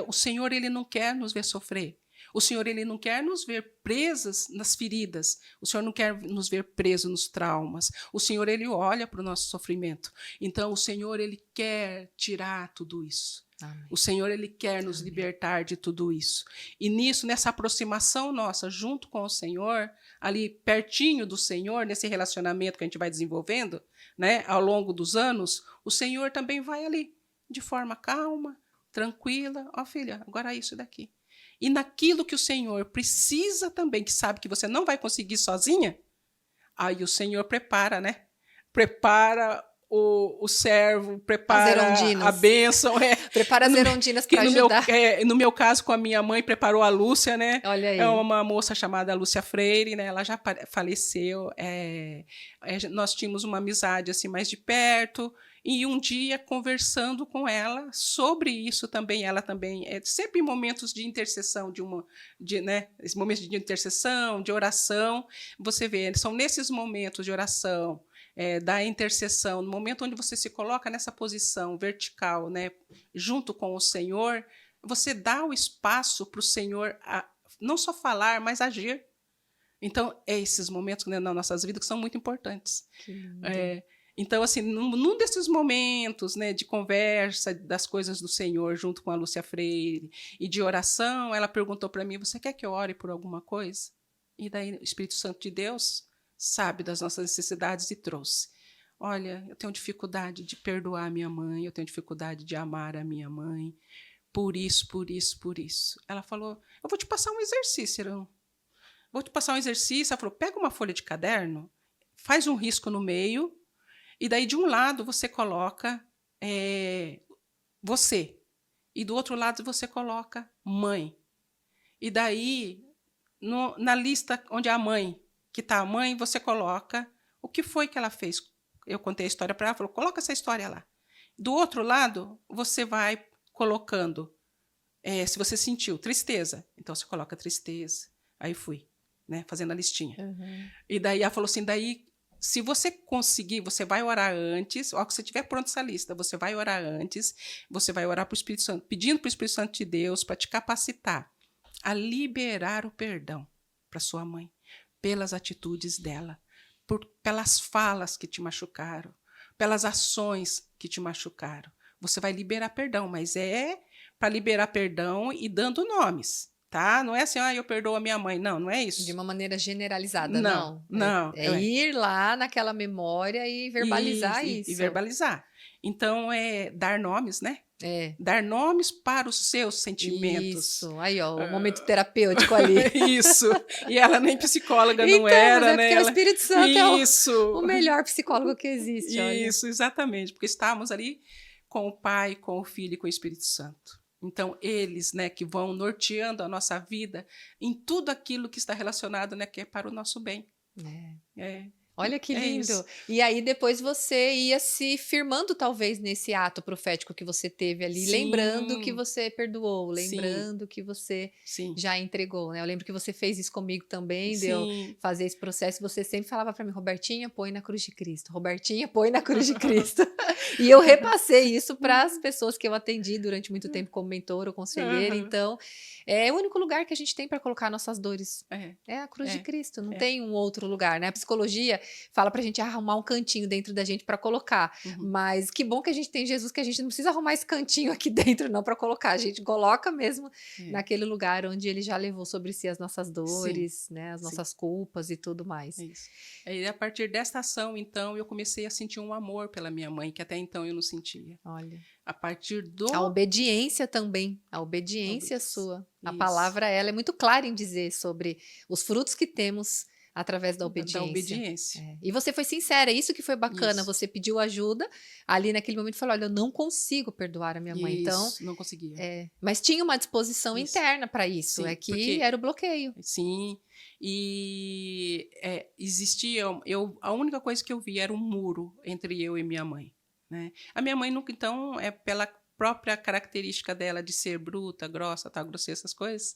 o Senhor, ele não quer nos ver sofrer. O Senhor, ele não quer nos ver presas nas feridas. O Senhor não quer nos ver presos nos traumas. O Senhor, ele olha para o nosso sofrimento. Então, o Senhor, ele quer tirar tudo isso. Amém. O Senhor, ele quer nos libertar de tudo isso. E nisso, nessa aproximação nossa, junto com o Senhor, ali pertinho do Senhor, nesse relacionamento que a gente vai desenvolvendo, né, ao longo dos anos, o Senhor também vai ali, de forma calma, tranquila. Ó, filha, agora é isso daqui. E naquilo que o Senhor precisa também, que sabe que você não vai conseguir sozinha, aí o Senhor prepara, né? Prepara o servo, prepara a bênção. Prepara as erondinas para ajudar. No meu caso, com a minha mãe, preparou a Lúcia, né? Olha aí. É uma moça chamada Lúcia Freire, né? Ela já faleceu. Nós tínhamos uma amizade assim mais de perto. E um dia, conversando com ela sobre isso também, ela também, sempre em momentos de intercessão, né, momentos de intercessão, de oração, você vê, são nesses momentos de oração, da intercessão, no momento onde você se coloca nessa posição vertical, né, junto com o Senhor, você dá o espaço para o Senhor não só falar, mas agir. Então, esses momentos, né, nas nossas vidas que são muito importantes. Que lindo. Então, assim, num desses momentos, né, de conversa das coisas do Senhor, junto com a Lúcia Freire, e de oração, ela perguntou para mim, você quer que eu ore por alguma coisa? E daí o Espírito Santo de Deus sabe das nossas necessidades e trouxe. Olha, eu tenho dificuldade de perdoar a minha mãe, eu tenho dificuldade de amar a minha mãe, por isso, por isso, por isso. Ela falou, eu vou te passar um exercício, Irã. Vou te passar um exercício. Ela falou, pega uma folha de caderno, faz um risco no meio, e daí, de um lado, você coloca você. E do outro lado, você coloca mãe. E daí, na lista onde é a mãe, que está a mãe, você coloca o que foi que ela fez. Eu contei a história para ela, falou, coloca essa história lá. Do outro lado, você vai colocando, se você sentiu tristeza, então você coloca tristeza. Aí fui, né, fazendo a listinha. Uhum. E daí ela falou assim, daí... Se você conseguir, você vai orar antes, ó, que você tiver pronto essa lista, você vai orar antes, você vai orar para o Espírito Santo, pedindo para o Espírito Santo de Deus para te capacitar a liberar o perdão para sua mãe, pelas atitudes dela, pelas falas que te machucaram, pelas ações que te machucaram. Você vai liberar perdão, mas é para liberar perdão e dando nomes. Tá? Não é assim, eu perdoo a minha mãe. Não, não é isso. De uma maneira generalizada, não. Não. É ir lá naquela memória e verbalizar isso. E verbalizar. Então, dar nomes, né? É. Dar nomes para os seus sentimentos. Isso. Aí, ó, o momento terapêutico ali. Isso. E ela nem psicóloga não Então, mas era, é né? porque o Espírito Santo é Isso. o melhor psicólogo que existe, olha. Isso, exatamente. Porque estávamos ali com o Pai, com o Filho e com o Espírito Santo. Então, eles, né, que vão norteando a nossa vida em tudo aquilo que está relacionado, né, que é para o nosso bem. É, Olha que é lindo. isso. E aí depois você ia se firmando talvez nesse ato profético que você teve ali, lembrando que Sim, você perdoou, sim, lembrando que você sim, já entregou, né? Eu lembro que você fez isso comigo também, de eu sim. fazer esse processo, e você sempre falava para mim, Robertinha, põe na cruz de Cristo. Robertinha, põe na cruz de Cristo. E eu repassei isso para as pessoas que eu atendi durante muito tempo como mentora ou conselheira. Aham. Então, é o único lugar que a gente tem para colocar nossas dores. É, É a cruz de é, Cristo, não é. tem um outro lugar, né? A psicologia fala pra gente arrumar um cantinho dentro da gente para colocar, Uhum. mas que bom que a gente tem Jesus, que a gente não precisa arrumar esse cantinho aqui dentro não para colocar, a gente coloca mesmo É. naquele lugar onde ele já levou sobre si as nossas Sim, dores, né, as sim. nossas culpas e tudo mais. É isso. Aí, a partir desta ação, então, eu comecei a sentir um amor pela minha mãe, que até então eu não sentia. Olha. A partir do... A obediência também, a obediência Obediência. sua. A Isso. palavra, ela é muito clara em dizer sobre os frutos que temos através da Da obediência. obediência. É. E você foi sincera, isso que foi bacana. Isso. Você pediu ajuda ali naquele momento e falou: olha, eu não consigo perdoar a minha mãe. Então, Isso, não conseguia. mas tinha uma disposição Isso. interna para isso. Sim, É que porque... era o bloqueio. Sim, e existia... a única coisa que eu vi era um muro entre eu e minha mãe, né? A minha mãe nunca, então, pela própria característica dela de ser bruta, grossa, tá, grosseira, essas coisas,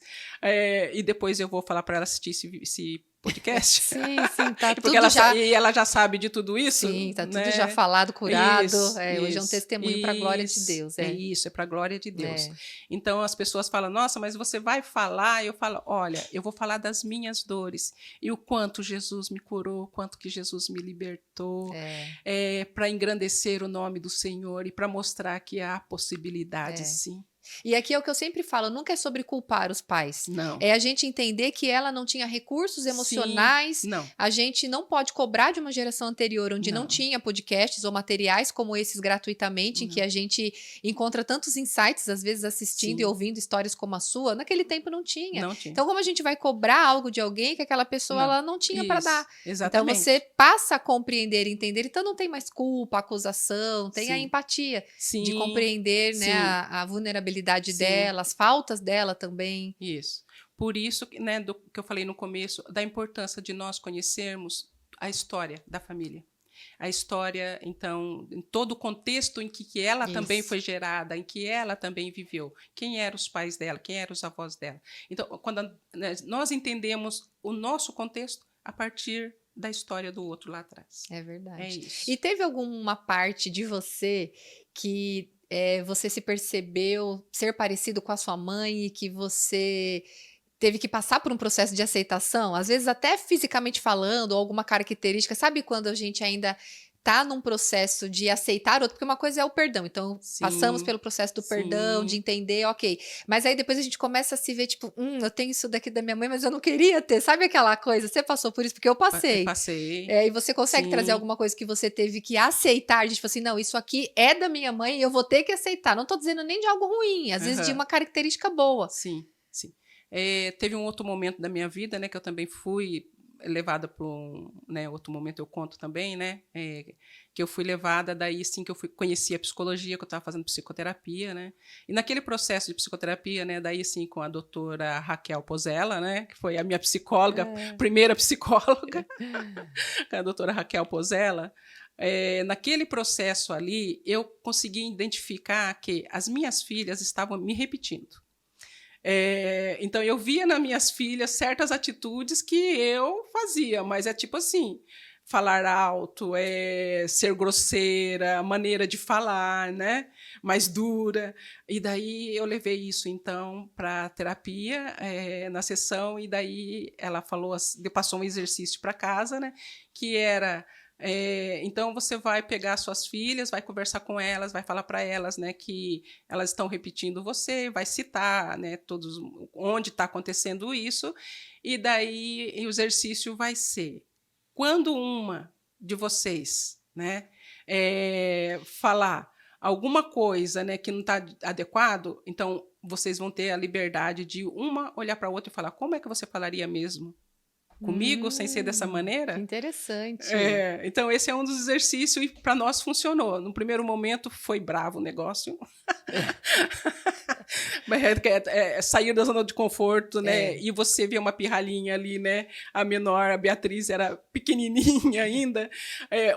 e depois eu vou falar para ela assistir esse podcast. Sim, sim, tá Porque tudo já. e ela já sabe de tudo isso, Sim, tá né? tudo já falado, curado. Isso, Hoje é um testemunho para a glória de Deus. É isso, é para a glória de Deus. É. Então as pessoas falam: nossa, mas você vai falar? Eu falo: olha, eu vou falar das minhas dores e o quanto Jesus me curou, o quanto que Jesus me libertou, para engrandecer o nome do Senhor e para mostrar que há possibilidade, sim. E aqui é o que eu sempre falo, nunca é sobre culpar os pais. Não. É a gente entender que ela não tinha recursos emocionais. Sim, não. A gente não pode cobrar de uma geração anterior onde não tinha podcasts ou materiais como esses gratuitamente, em que a gente encontra tantos insights, às vezes assistindo Sim. e ouvindo histórias como a sua. Naquele tempo não tinha. Não tinha. Então, como a gente vai cobrar algo de alguém que aquela pessoa ela não tinha para dar? Exatamente. Então, você passa a compreender e entender. Então, não tem mais culpa, acusação, tem a empatia de compreender, né, a vulnerabilidade dela, as faltas dela também. Isso. Por isso, né, do que eu falei no começo, da importância de nós conhecermos a história da família. A história, então, em todo o contexto em que ela também foi gerada, em que ela também viveu. Quem eram os pais dela, quem eram os avós dela. Então, quando nós entendemos o nosso contexto a partir da história do outro lá atrás. É verdade. É isso. E teve alguma parte de você que você se percebeu ser parecido com a sua mãe e que você teve que passar por um processo de aceitação? Às vezes até fisicamente falando, ou alguma característica. Sabe quando a gente ainda tá num processo de aceitar outro? Porque uma coisa é o perdão. Então, passamos pelo processo do perdão, de entender, ok. Mas aí depois a gente começa a se ver, tipo, eu tenho isso daqui da minha mãe, mas eu não queria ter. Sabe aquela coisa? Você passou por isso? Porque eu passei. Eu passei. E você consegue trazer alguma coisa que você teve que aceitar? Tipo assim, não, isso aqui é da minha mãe e eu vou ter que aceitar. Não tô dizendo nem de algo ruim, às vezes de uma característica boa. Sim, sim. Teve um outro momento da minha vida, né, que eu também fui levada para outro momento eu conto também, né, que eu fui levada, daí sim que eu conheci a psicologia, que eu estava fazendo psicoterapia, né, e naquele processo de psicoterapia, né, daí sim com a doutora Raquel Pozella, né, que foi a minha psicóloga, primeira psicóloga, a doutora Raquel Pozella, naquele processo ali, eu consegui identificar que as minhas filhas estavam me repetindo. Então, eu via nas minhas filhas certas atitudes que eu fazia, mas é tipo assim, falar alto, ser grosseira, maneira de falar, né, mais dura. E daí eu levei isso, então, para a terapia, na sessão, e daí ela passou um exercício para casa, né, que era... então você vai pegar suas filhas, vai conversar com elas, vai falar para elas, né, que elas estão repetindo você, vai citar, né, todos onde está acontecendo isso, e daí o exercício vai ser: quando uma de vocês, né, falar alguma coisa, né, que não está adequado, então vocês vão ter a liberdade de uma olhar para a outra e falar, como é que você falaria mesmo comigo sem ser dessa Que maneira? interessante. Então esse é um dos exercícios e para nós funcionou. No primeiro momento foi bravo o negócio. Mas sair da zona de conforto, né? E você vê uma pirralhinha ali, né? A menor, a Beatriz, era pequenininha ainda.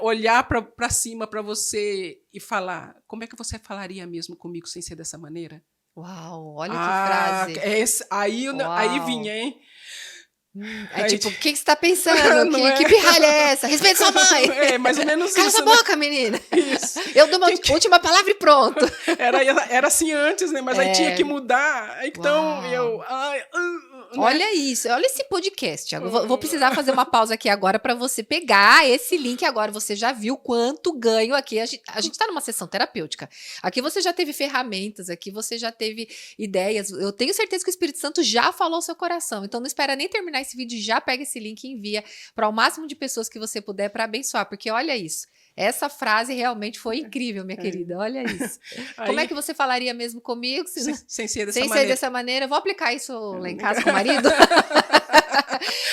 Olhar para cima para você e falar, como é que você falaria mesmo comigo sem ser dessa maneira? Uau, olha que frase. Aí vinha, hein? Tipo, o que você está pensando? Que pirralha é essa? Respeita sua mãe! É mais ou menos Cala isso. Cala sua boca, menina! Isso. Eu dou uma última palavra e pronto. Era assim antes, né? Mas aí tinha que mudar. Então, né? Olha isso, olha esse podcast. Vou precisar fazer uma pausa aqui agora para você pegar esse link agora. Você já viu quanto ganho aqui. A gente está numa sessão terapêutica. Aqui você já teve ferramentas, aqui você já teve ideias. Eu tenho certeza que o Espírito Santo já falou ao seu coração. Então não espera nem terminar esse vídeo, já pega esse link e envia para o máximo de pessoas que você puder para abençoar. Porque olha isso. Essa frase realmente foi incrível, minha querida. Olha isso. Como é que você falaria mesmo comigo? Sem ser dessa maneira. Eu vou aplicar isso lá em casa com o marido.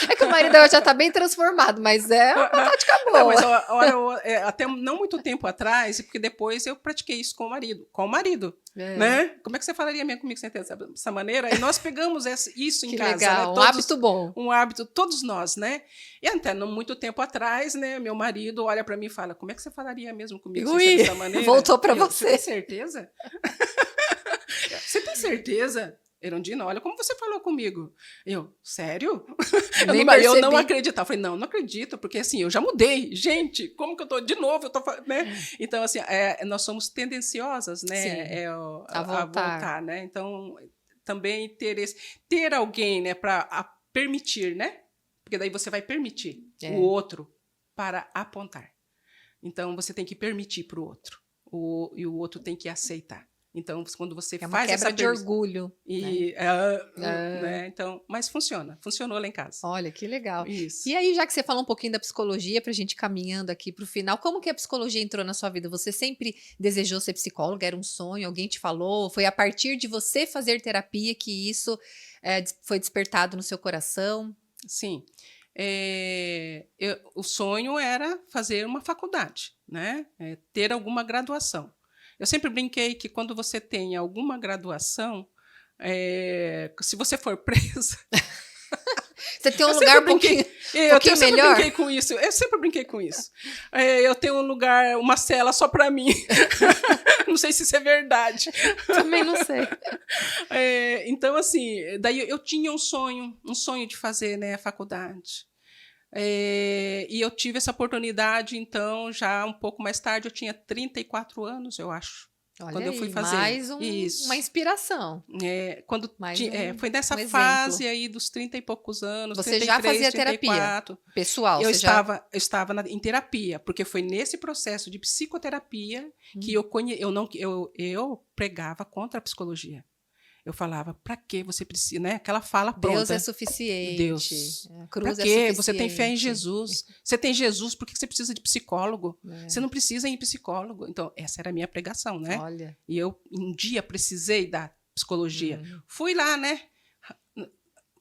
É que o marido já tá bem transformado, mas é uma tática boa. Não, mas até não muito tempo atrás, porque depois eu pratiquei isso com o marido. Né? Como é que você falaria mesmo comigo sem ter dessa maneira? E nós pegamos isso em casa. Legal, né? Um hábito bom. Um hábito, todos nós, né? E até não muito tempo atrás, né? Meu marido olha para mim e fala, como é que você falaria mesmo comigo sem ser dessa maneira? Voltou para você. Você tem certeza? Você tem certeza? Erundina, olha como você falou comigo. Eu, sério? Eu não acreditava. Eu falei, não acredito, porque assim, eu já mudei. Gente, como que eu tô de novo? Eu tô, né? Então, assim, nós somos tendenciosas, né? A voltar, né? Então, também ter alguém, né, para permitir, né? Porque daí você vai permitir o outro para apontar. Então, você tem que permitir para o outro. E o outro tem que aceitar. Então, quando você faz essa quebra de orgulho. Né? Então, mas funcionou lá em casa. Olha, que legal. Isso. E aí, já que você falou um pouquinho da psicologia, pra gente ir caminhando aqui pro final, como que a psicologia entrou na sua vida? Você sempre desejou ser psicóloga? Era um sonho? Alguém te falou? Foi a partir de você fazer terapia que isso foi despertado no seu coração? Sim. O sonho era fazer uma faculdade, né? Ter alguma graduação. Eu sempre brinquei que quando você tem alguma graduação, se você for presa... Você tem um lugar pouquinho melhor? Eu sempre brinquei com isso. Eu tenho um lugar, uma cela só para mim. Não sei se isso é verdade. Também não sei. Então, assim, daí eu tinha um sonho de fazer, né, a faculdade. E eu tive essa oportunidade, então, já um pouco mais tarde, eu tinha 34 anos, eu acho. Olha quando aí, eu fui fazer uma inspiração. Foi nessa fase aí dos 30 e poucos anos. Você 33, já fazia 34. Terapia pessoal? Eu estava em terapia, porque foi nesse processo de psicoterapia que eu pregava contra a psicologia. Eu falava, para que você precisa, né? Aquela fala pronta. Deus é suficiente. Deus. A cruz pra quê? Você tem fé em Jesus. Você tem Jesus, por que você precisa de psicólogo? Você não precisa ir em psicólogo. Então, essa era a minha pregação, né? Olha. E eu, um dia, precisei da psicologia. Fui lá, né?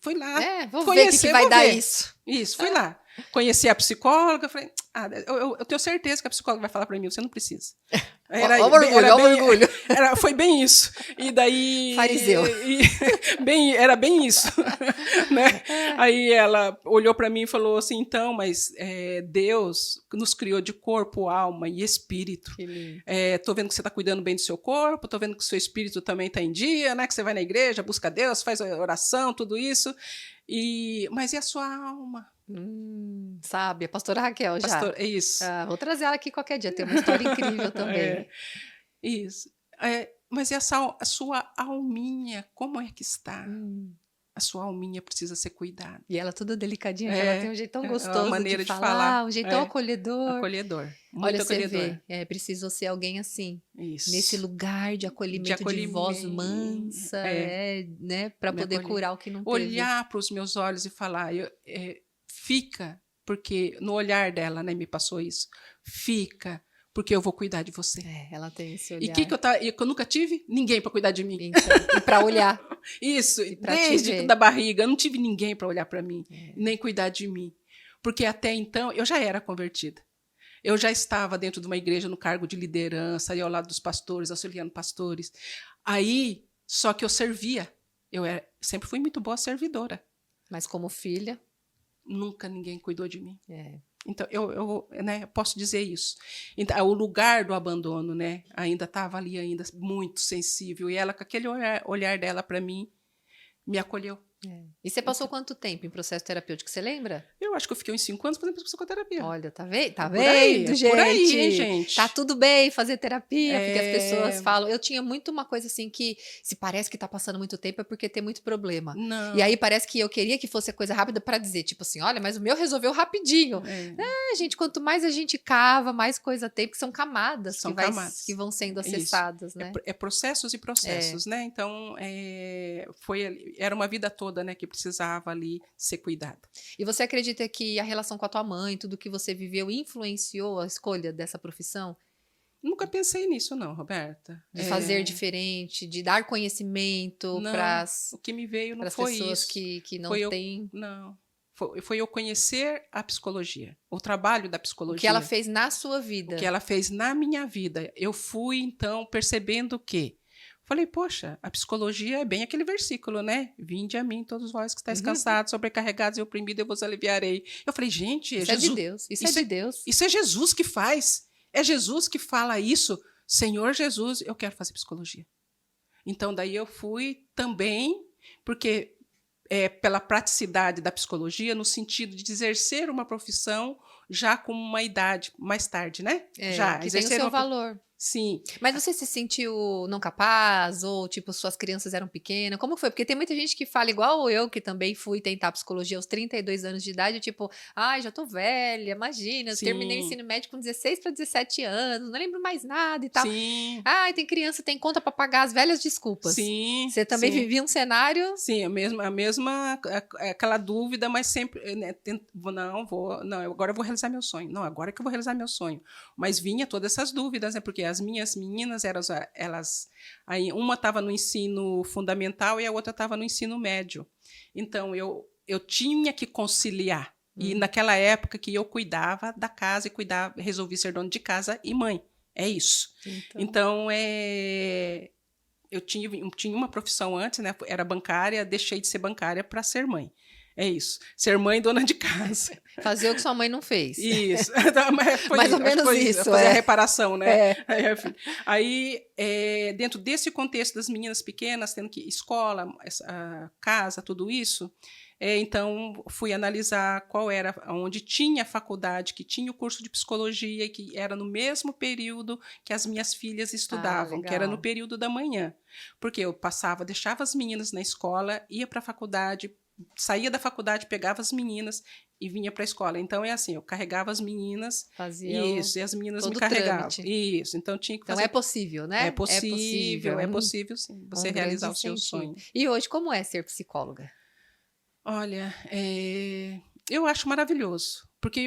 Fui lá. Vou ver o que vai dar isso. Isso, fui lá. Conheci a psicóloga, falei, eu tenho certeza que a psicóloga vai falar para mim, você não precisa. Orgulho. Foi bem isso. E daí... Fariseu. Era bem isso. Né? Aí ela olhou para mim e falou assim, então, mas Deus nos criou de corpo, alma e espírito. Tô vendo que você está cuidando bem do seu corpo, tô vendo que o seu espírito também está em dia, né? Que você vai na igreja, busca Deus, faz oração, tudo isso. Mas e a sua alma? Sabe, a pastora Raquel já. É isso. Vou trazer ela aqui qualquer dia, tem uma história incrível também. Isso. Mas e a sua alminha, como é que está? A sua alminha precisa ser cuidada. E ela toda delicadinha, ela tem um jeito tão gostoso maneira de falar, um jeito tão acolhedor. Acolhedor. Olha, você vê, precisou ser alguém assim. Isso. Nesse lugar de acolhimento, de voz mansa, né, para poder curar o que não teve. Olhar para os meus olhos e falar, fica, porque no olhar dela, né, me passou isso, fica, porque eu vou cuidar de você. Ela tem esse E olhar. que eu nunca tive? Ninguém para cuidar de mim. Então, e para olhar. Isso, pra desde da barriga, eu não tive ninguém para olhar para mim, nem cuidar de mim. Porque até então eu já era convertida. Eu já estava dentro de uma igreja no cargo de liderança, aí ao lado dos pastores, auxiliando pastores. Aí, só que eu servia. Sempre fui muito boa servidora. Mas como filha? Nunca ninguém cuidou de mim. É. Então, eu posso dizer isso. Então, o lugar do abandono, né, ainda estava ali, ainda muito sensível. E ela, com aquele olhar dela para mim, me acolheu. E você passou quanto tempo em processo terapêutico? Você lembra? Eu acho que eu fiquei uns 5 anos fazendo psicoterapia. Olha, tá vendo? Tá Por aí, vendo, gente? por aí, hein, gente? Tá tudo bem fazer terapia, porque as pessoas falam. Eu tinha muito uma coisa assim que, se parece que tá passando muito tempo, é porque tem muito problema. Não. E aí parece que eu queria que fosse coisa rápida pra dizer, tipo assim, olha, mas o meu resolveu rapidinho. Gente, quanto mais a gente cava, mais coisa tem, porque são camadas, que vão sendo acessadas, né? É processos e processos, né? Então, era uma vida toda, né, que precisava ali ser cuidada. E você acredita que a relação com a tua mãe, tudo que você viveu, influenciou a escolha dessa profissão? Nunca pensei nisso, não, Roberta. De fazer diferente, de dar conhecimento para o que me veio não as foi pessoas isso. que não têm. Não. Foi eu conhecer a psicologia, o trabalho da psicologia. O que ela fez na sua vida. O que ela fez na minha vida. Eu fui, então, percebendo que falei, poxa, a psicologia é bem aquele versículo, né? Vinde a mim, todos vós que estáis cansados, sobrecarregados e oprimidos, eu vos aliviarei. Eu falei, gente, isso Jesus, é de Deus. Isso é de Deus. Isso é Jesus que faz. É Jesus que fala isso. Senhor Jesus, eu quero fazer psicologia. Então, daí eu fui também, porque pela praticidade da psicologia, no sentido de exercer uma profissão já com uma idade mais tarde, né? Já que tem o seu valor. Sim. Mas você se sentiu não capaz? Ou, tipo, suas crianças eram pequenas? Como foi? Porque tem muita gente que fala igual eu, que também fui tentar psicologia aos 32 anos de idade, tipo, ai, já tô velha, imagina, eu terminei o ensino médio com 16 para 17 anos, não lembro mais nada e tal. Sim. Ai, tem criança, tem conta para pagar, as velhas desculpas. Sim. Você também vivia um cenário? Sim, a mesma aquela dúvida, mas sempre, né, agora eu vou realizar meu sonho. Não, agora que eu vou realizar meu sonho. Mas vinha todas essas dúvidas, né, porque as minhas meninas, aí uma estava no ensino fundamental e a outra estava no ensino médio. Então, eu tinha que conciliar. E naquela época que eu cuidava da casa e resolvi ser dono de casa e mãe. É isso. Então eu tinha uma profissão antes, né? Era bancária, deixei de ser bancária para ser mãe. É isso. Ser mãe e dona de casa. Fazer o que sua mãe não fez. Isso. Mais ou menos isso. Fazer a reparação, né? Aí, dentro desse contexto das meninas pequenas, tendo que escola, casa, tudo isso, então fui analisar qual era, onde tinha a faculdade, que tinha o curso de psicologia, e que era no mesmo período que as minhas filhas estudavam, que era no período da manhã. Porque eu deixava as meninas na escola, ia para a faculdade, saía da faculdade, pegava as meninas e vinha para a escola. Então, é assim, eu carregava as meninas, e as meninas me carregavam. Isso, então tinha que fazer... Então, é possível, né? É possível, sim, você realizar o seu sonho. E hoje, como é ser psicóloga? Olha, eu acho maravilhoso, porque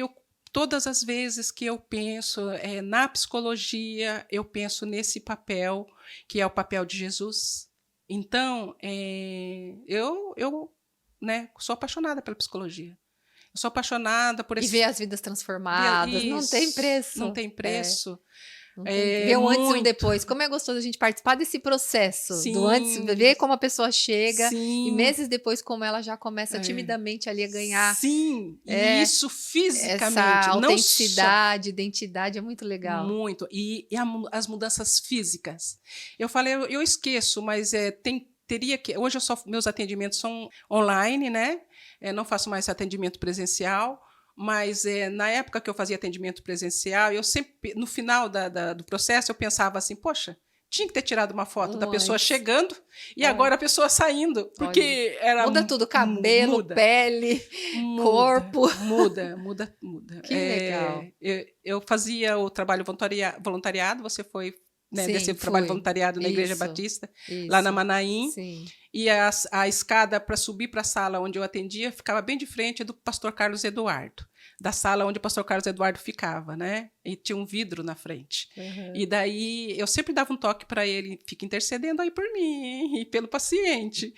todas as vezes que eu penso na psicologia, eu penso nesse papel, que é o papel de Jesus. Então, eu sou apaixonada pela psicologia. Eu sou apaixonada por esse... E ver as vidas transformadas, não tem preço. Não tem preço. Ver um antes e um depois. Como é gostoso a gente participar desse processo. Sim. Do antes, ver como a pessoa chega. Sim. E meses depois, como ela já começa timidamente ali a ganhar. Sim, e isso fisicamente. Essa autenticidade, identidade é muito legal. Muito. E as mudanças físicas. Eu falei, eu esqueço, mas teria que... Hoje meus atendimentos são online, né? Não faço mais atendimento presencial. Mas na época que eu fazia atendimento presencial, eu sempre, no final do processo, eu pensava assim, poxa, tinha que ter tirado uma foto da pessoa chegando e agora a pessoa saindo, porque muda tudo, cabelo, pele, corpo. Muda. Que legal. Eu fazia o trabalho voluntariado, você foi... Né, desse trabalho voluntariado na Igreja Batista, lá na Manaim. Sim. E a escada para subir para a sala onde eu atendia ficava bem de frente do pastor Carlos Eduardo. da sala onde o pastor Carlos Eduardo ficava, né? E tinha um vidro na frente. Uhum. E daí eu sempre dava um toque para ele, fica intercedendo aí por mim e pelo paciente.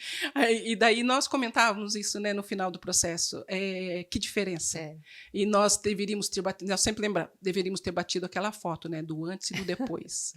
E daí nós comentávamos isso, né, no final do processo. Que diferença. E nós deveríamos ter batido, eu sempre lembro, deveríamos ter batido aquela foto, né, do antes e do depois.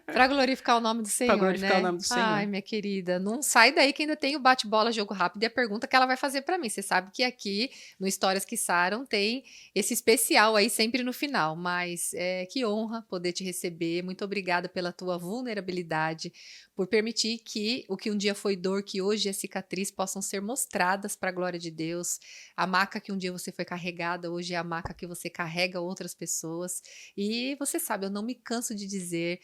Para glorificar o nome do Senhor, para glorificar, né, o nome do Senhor. Ai, minha querida, não sai daí que ainda tem o bate-bola, jogo rápido e a pergunta que ela vai fazer para mim. Você sabe que aqui no Histórias que Saram tem esse especial aí sempre no final. Mas que honra poder te receber. Muito obrigada pela tua vulnerabilidade, por permitir que o que um dia foi dor, que hoje é cicatriz, possam ser mostradas para a glória de Deus. A maca que um dia você foi carregada, hoje é a maca que você carrega outras pessoas. E você sabe, eu não me canso de dizer,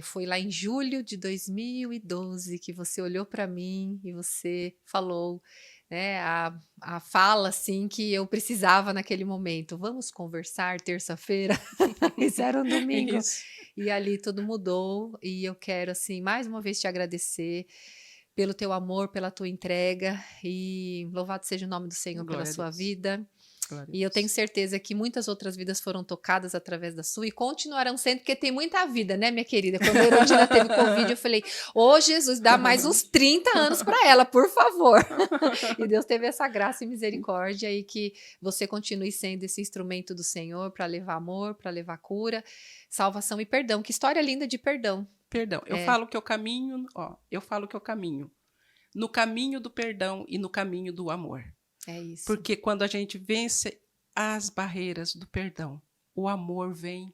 foi lá em julho de 2012 que você olhou para mim e você falou, né, a fala assim que eu precisava naquele momento. Vamos conversar terça-feira? Isso era um domingo. E ali tudo mudou e eu quero assim mais uma vez te agradecer pelo teu amor, pela tua entrega e louvado seja o nome do Senhor pela sua vida. E eu tenho certeza que muitas outras vidas foram tocadas através da sua e continuarão sendo, porque tem muita vida, né, minha querida? Quando a Erundina teve Covid, eu falei, Jesus, dá mais uns 30 anos para ela, por favor. E Deus teve essa graça e misericórdia e que você continue sendo esse instrumento do Senhor para levar amor, para levar cura, salvação e perdão. Que história linda de perdão. Perdão. Eu falo que eu caminho, no caminho do perdão e no caminho do amor. É isso. Porque quando a gente vence as barreiras do perdão, o amor vem.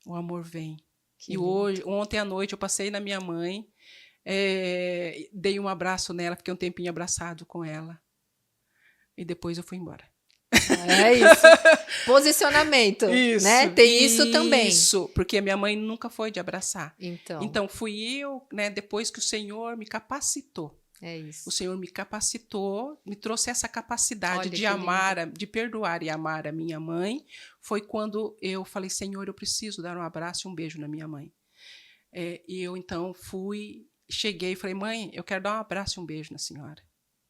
O amor vem. Que e ontem à noite eu passei na minha mãe, dei um abraço nela, fiquei um tempinho abraçado com ela. E depois eu fui embora. É isso. Posicionamento, isso, né? Tem isso também. Isso, porque a minha mãe nunca foi de abraçar. Então fui eu, né, depois que o Senhor me capacitou. É isso. O Senhor me capacitou, me trouxe essa capacidade de amar, de perdoar e amar a minha mãe. Foi quando eu falei, Senhor, eu preciso dar um abraço e um beijo na minha mãe. E eu, então, cheguei e falei, mãe, eu quero dar um abraço e um beijo na senhora.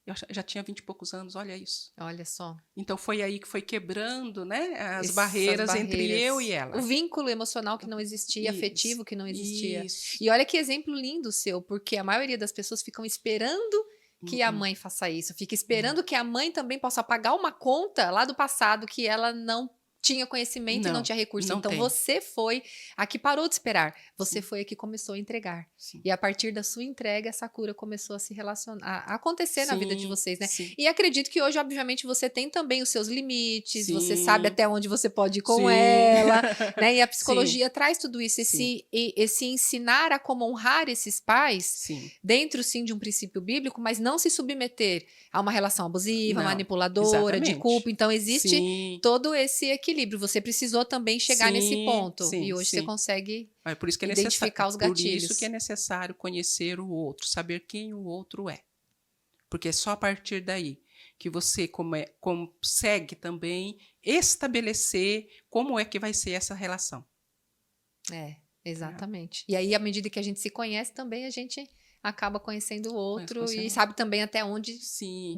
Eu já tinha 20 e poucos anos, olha isso. Olha só. Então, foi aí que foi quebrando, né, as barreiras entre eu e ela. O vínculo emocional que não existia, afetivo que não existia. Isso. E olha que exemplo lindo seu, porque a maioria das pessoas ficam esperando que a mãe faça isso. Fica esperando que a mãe também possa pagar uma conta lá do passado que ela não tinha conhecimento e não tinha recurso. Então, você foi a que parou de esperar. Você foi a que começou a entregar. Sim. E a partir da sua entrega, essa cura começou a se relacionar, a acontecer na vida de vocês, né? Sim. E acredito que hoje, obviamente, você tem também os seus limites, Sim. você sabe até onde você pode ir com ela, né? E a psicologia Sim. traz tudo isso, esse ensinar a como honrar esses pais, dentro, sim, de um princípio bíblico, mas não se submeter a uma relação abusiva, manipuladora, de culpa. Então, existe todo esse equilíbrio. Você precisou também chegar nesse ponto. E hoje você consegue por isso que identificar os gatilhos. Por isso que é necessário conhecer o outro, saber quem o outro é. Porque é só a partir daí que você consegue também estabelecer como é que vai ser essa relação. Exatamente. E aí, à medida que a gente se conhece também, a gente acaba conhecendo o outro e sabe também até onde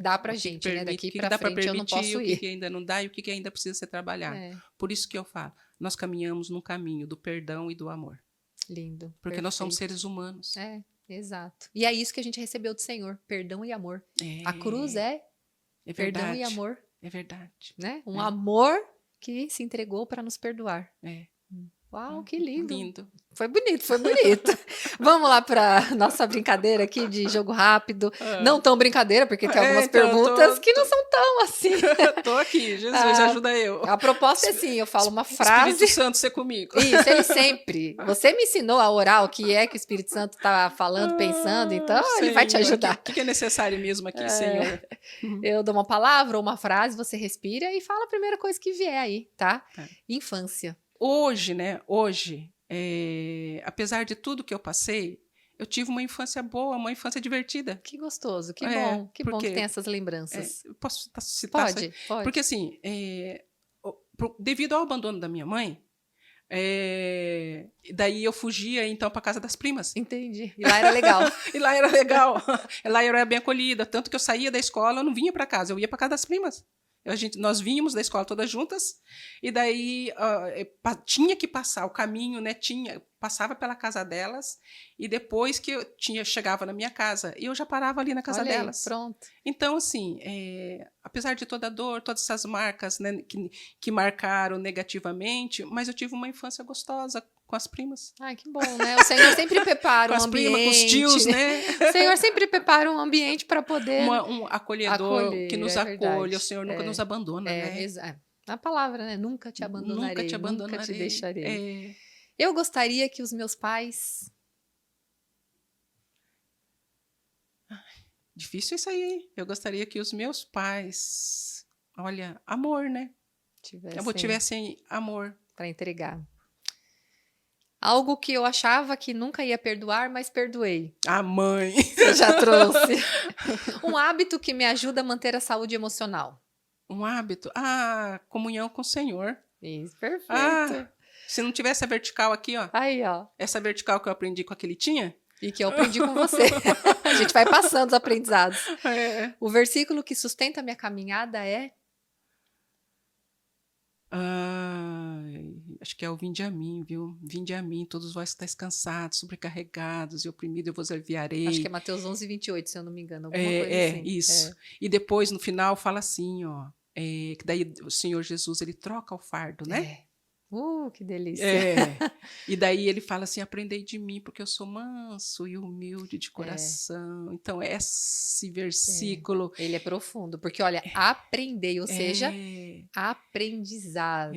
dá pra gente, né? Daqui pra frente eu não posso ir. O que ainda não dá e o que ainda precisa ser trabalhado. Por isso que eu falo, nós caminhamos no caminho do perdão e do amor. Lindo. Porque nós somos seres humanos. Exato. E é isso que a gente recebeu do Senhor, perdão e amor. A cruz é perdão e amor. É verdade. Né? Um amor que se entregou para nos perdoar. Uau, que lindo. Lindo. Foi bonito, foi bonito. Vamos lá para nossa brincadeira aqui de jogo rápido. Não tão brincadeira, porque tem algumas perguntas que não são tão assim. Tô aqui, Jesus, ajuda eu. A proposta é assim, eu falo uma frase... Espírito Santo ser comigo. Isso, ele sempre. Você me ensinou a orar o que é que o Espírito Santo está falando, pensando, então ele vai te ajudar. O que é necessário mesmo aqui, Senhor? Eu dou uma palavra ou uma frase, você respira e fala a primeira coisa que vier aí, tá? Infância. Hoje, apesar de tudo que eu passei, eu tive uma infância boa, uma infância divertida. Que gostoso, que bom. Que bom que tem essas lembranças. Posso citar? Pode. Porque assim, devido ao abandono da minha mãe, daí eu fugia então para casa das primas. Entendi. E lá era legal. Lá era legal. Lá eu era bem acolhida, tanto que eu saía da escola, eu não vinha para casa, eu ia para casa das primas. Nós vínhamos da escola todas juntas, e daí tinha que passar o caminho, né? Passava pela casa delas, e depois que chegava na minha casa, eu já parava ali na casa Olha aí, delas. pronto. Então, assim, apesar de toda a dor, todas essas marcas, né, que marcaram negativamente, mas eu tive uma infância gostosa com as primas. Ai, que bom, né? O Senhor sempre prepara Com um as primas, com os ambiente. tios, né? O Senhor sempre prepara um ambiente para poder Um acolhedor que nos é acolhe. verdade. O Senhor nunca nos abandona, né? A palavra, né? Nunca te Nunca te abandonarei, nunca te abandonarei. deixarei. Eu gostaria que os meus pais... Difícil isso aí, hein? Eu gostaria que os meus pais, olha, amor, né? Tivessem amor. Para entregar. Algo que eu achava que nunca ia perdoar, mas perdoei. A mãe. Você já trouxe. Um hábito que me ajuda a manter a saúde emocional. Um hábito? Comunhão com o Senhor. Isso, perfeito. Se não tivesse a vertical aqui, ó. Aí, ó. Essa vertical que eu aprendi com aquele tinha. E que eu aprendi com você. A gente vai passando os aprendizados. O versículo que sustenta a minha caminhada é... Acho que é o vinde a mim, viu? Vinde a mim, todos vós que estáis cansados, sobrecarregados e oprimidos, eu vos aliviarei. Acho que é Mateus 11:28, se eu não me engano. Alguma coisa assim. Isso. E depois, no final, fala assim, ó. Que daí o Senhor Jesus, ele troca o fardo, né? Que delícia. E daí ele fala assim, aprendei de mim, porque eu sou manso e humilde de coração. Então, esse versículo... Ele é profundo, porque, olha, aprendei, ou seja, aprendizado,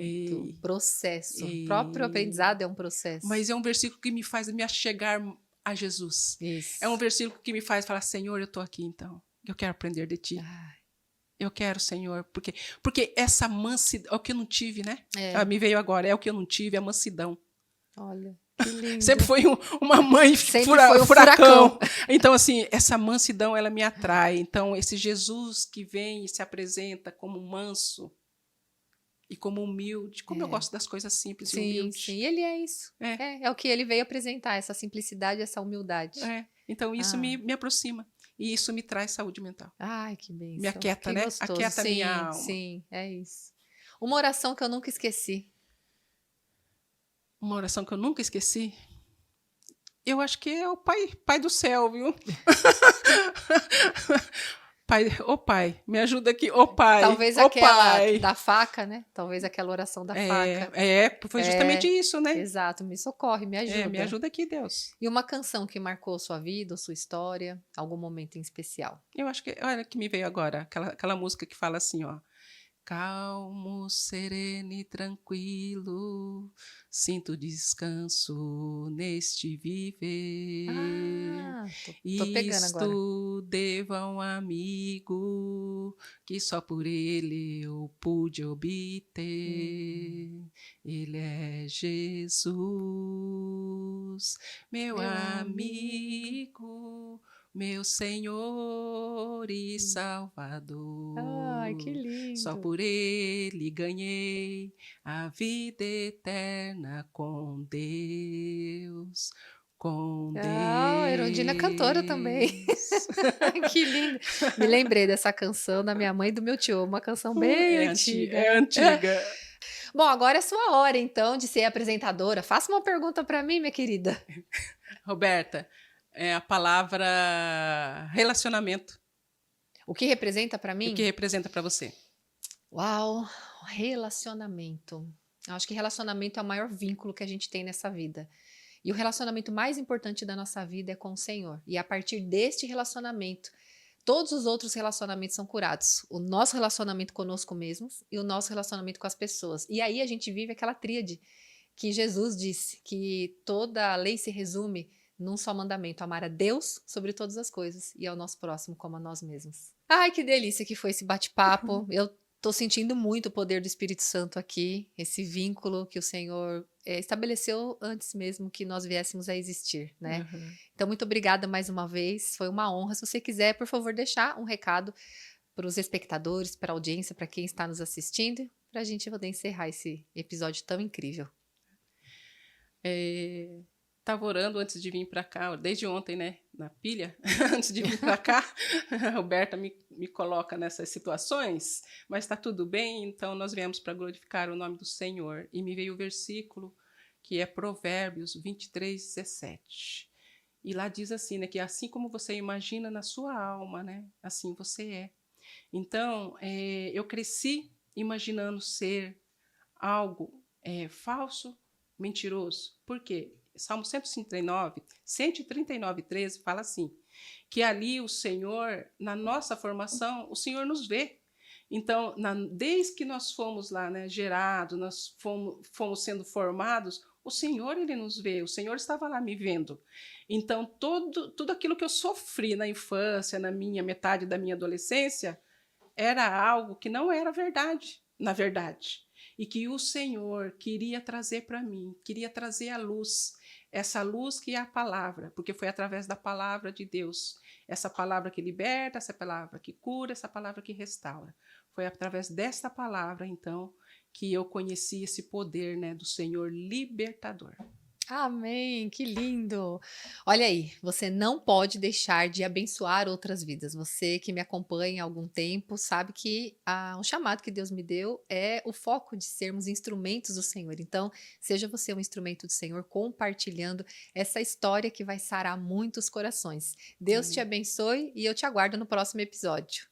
processo. O próprio aprendizado é um processo. Mas é um versículo que me faz me achegar a Jesus. Isso. É um versículo que me faz falar, Senhor, eu estou aqui, então. Eu quero aprender de Ti. Eu quero, Senhor, porque essa mansidão, é o que eu não tive, né? Me veio agora, é o que eu não tive, a mansidão. Olha, que lindo. Sempre foi uma mãe foi um furacão. Então, assim, essa mansidão, ela me atrai. Então, esse Jesus que vem e se apresenta como manso e como humilde, como eu gosto das coisas simples e humildes. Sim, ele é isso. É o que ele veio apresentar, essa simplicidade, essa humildade. Então, isso me aproxima. E isso me traz saúde mental. Ai, que bênção. Me aquieta, né? Gostoso. Aquieta a minha alma. Sim, é isso. Uma oração que eu nunca esqueci. Uma oração que eu nunca esqueci? Eu acho que é o Pai do céu, viu? Pai, me ajuda aqui. Pai. Talvez aquela da faca, né? Talvez aquela oração da faca. Foi justamente isso, né? Exato, me socorre, me ajuda. Me ajuda aqui, Deus. E uma canção que marcou sua vida, sua história, algum momento em especial? Eu acho que, olha que me veio agora, aquela música que fala assim, ó. Calmo, sereno e tranquilo, sinto descanso neste viver. Tô pegando agora. Isto devo a um amigo que só por ele eu pude obter. Ele é Jesus, meu amigo, meu Senhor e Salvador. Ai, que lindo. Só por ele ganhei a vida eterna com Deus. Com Deus. A Erundina é cantora também. Que lindo. Me lembrei dessa canção da minha mãe e do meu tio. Uma canção bem antiga. É antiga. Bom, agora é sua hora, então, de ser apresentadora. Faça uma pergunta para mim, minha querida. Roberta, é a palavra relacionamento. O que representa para mim? O que representa para você? Uau, relacionamento. Eu acho que relacionamento é o maior vínculo que a gente tem nessa vida. E o relacionamento mais importante da nossa vida é com o Senhor. E a partir deste relacionamento, todos os outros relacionamentos são curados. O nosso relacionamento conosco mesmos e o nosso relacionamento com as pessoas. E aí a gente vive aquela tríade que Jesus disse, que toda a lei se resume num só mandamento: amar a Deus sobre todas as coisas e ao nosso próximo como a nós mesmos. Ai, que delícia que foi esse bate-papo. Eu tô sentindo muito o poder do Espírito Santo aqui, esse vínculo que o Senhor estabeleceu antes mesmo que nós viéssemos a existir, né? Então, muito obrigada mais uma vez, foi uma honra. Se você quiser, por favor, deixar um recado para os espectadores, para a audiência, para quem está nos assistindo, para a gente poder encerrar esse episódio tão incrível. estava orando antes de vir para cá, desde ontem, né, na pilha, antes de vir para cá, a Roberta me coloca nessas situações, mas está tudo bem, então nós viemos para glorificar o nome do Senhor. E me veio o versículo que é Provérbios 23:17. E lá diz assim, né, que assim como você imagina na sua alma, né, assim você é. Então, eu cresci imaginando ser algo falso, mentiroso. Por quê? Salmo 139:13 fala assim, que ali o Senhor, na nossa formação, o Senhor nos vê. Então, desde que nós fomos lá, né, gerados, nós fomos sendo formados, o Senhor, ele nos vê, o Senhor estava lá me vendo. Então, tudo aquilo que eu sofri na infância, na minha metade da minha adolescência, era algo que não era verdade, na verdade. E que o Senhor queria trazer para mim, queria trazer a luz, essa luz que é a palavra, porque foi através da palavra de Deus, essa palavra que liberta, essa palavra que cura, essa palavra que restaura. Foi através desta palavra, então, que eu conheci esse poder, né, do Senhor libertador. Amém, que lindo! Olha aí, você não pode deixar de abençoar outras vidas. Você que me acompanha há algum tempo sabe que o chamado que Deus me deu é o foco de sermos instrumentos do Senhor. Então, seja você um instrumento do Senhor compartilhando essa história que vai sarar muitos corações. Deus te Amém. abençoe e eu te aguardo no próximo episódio.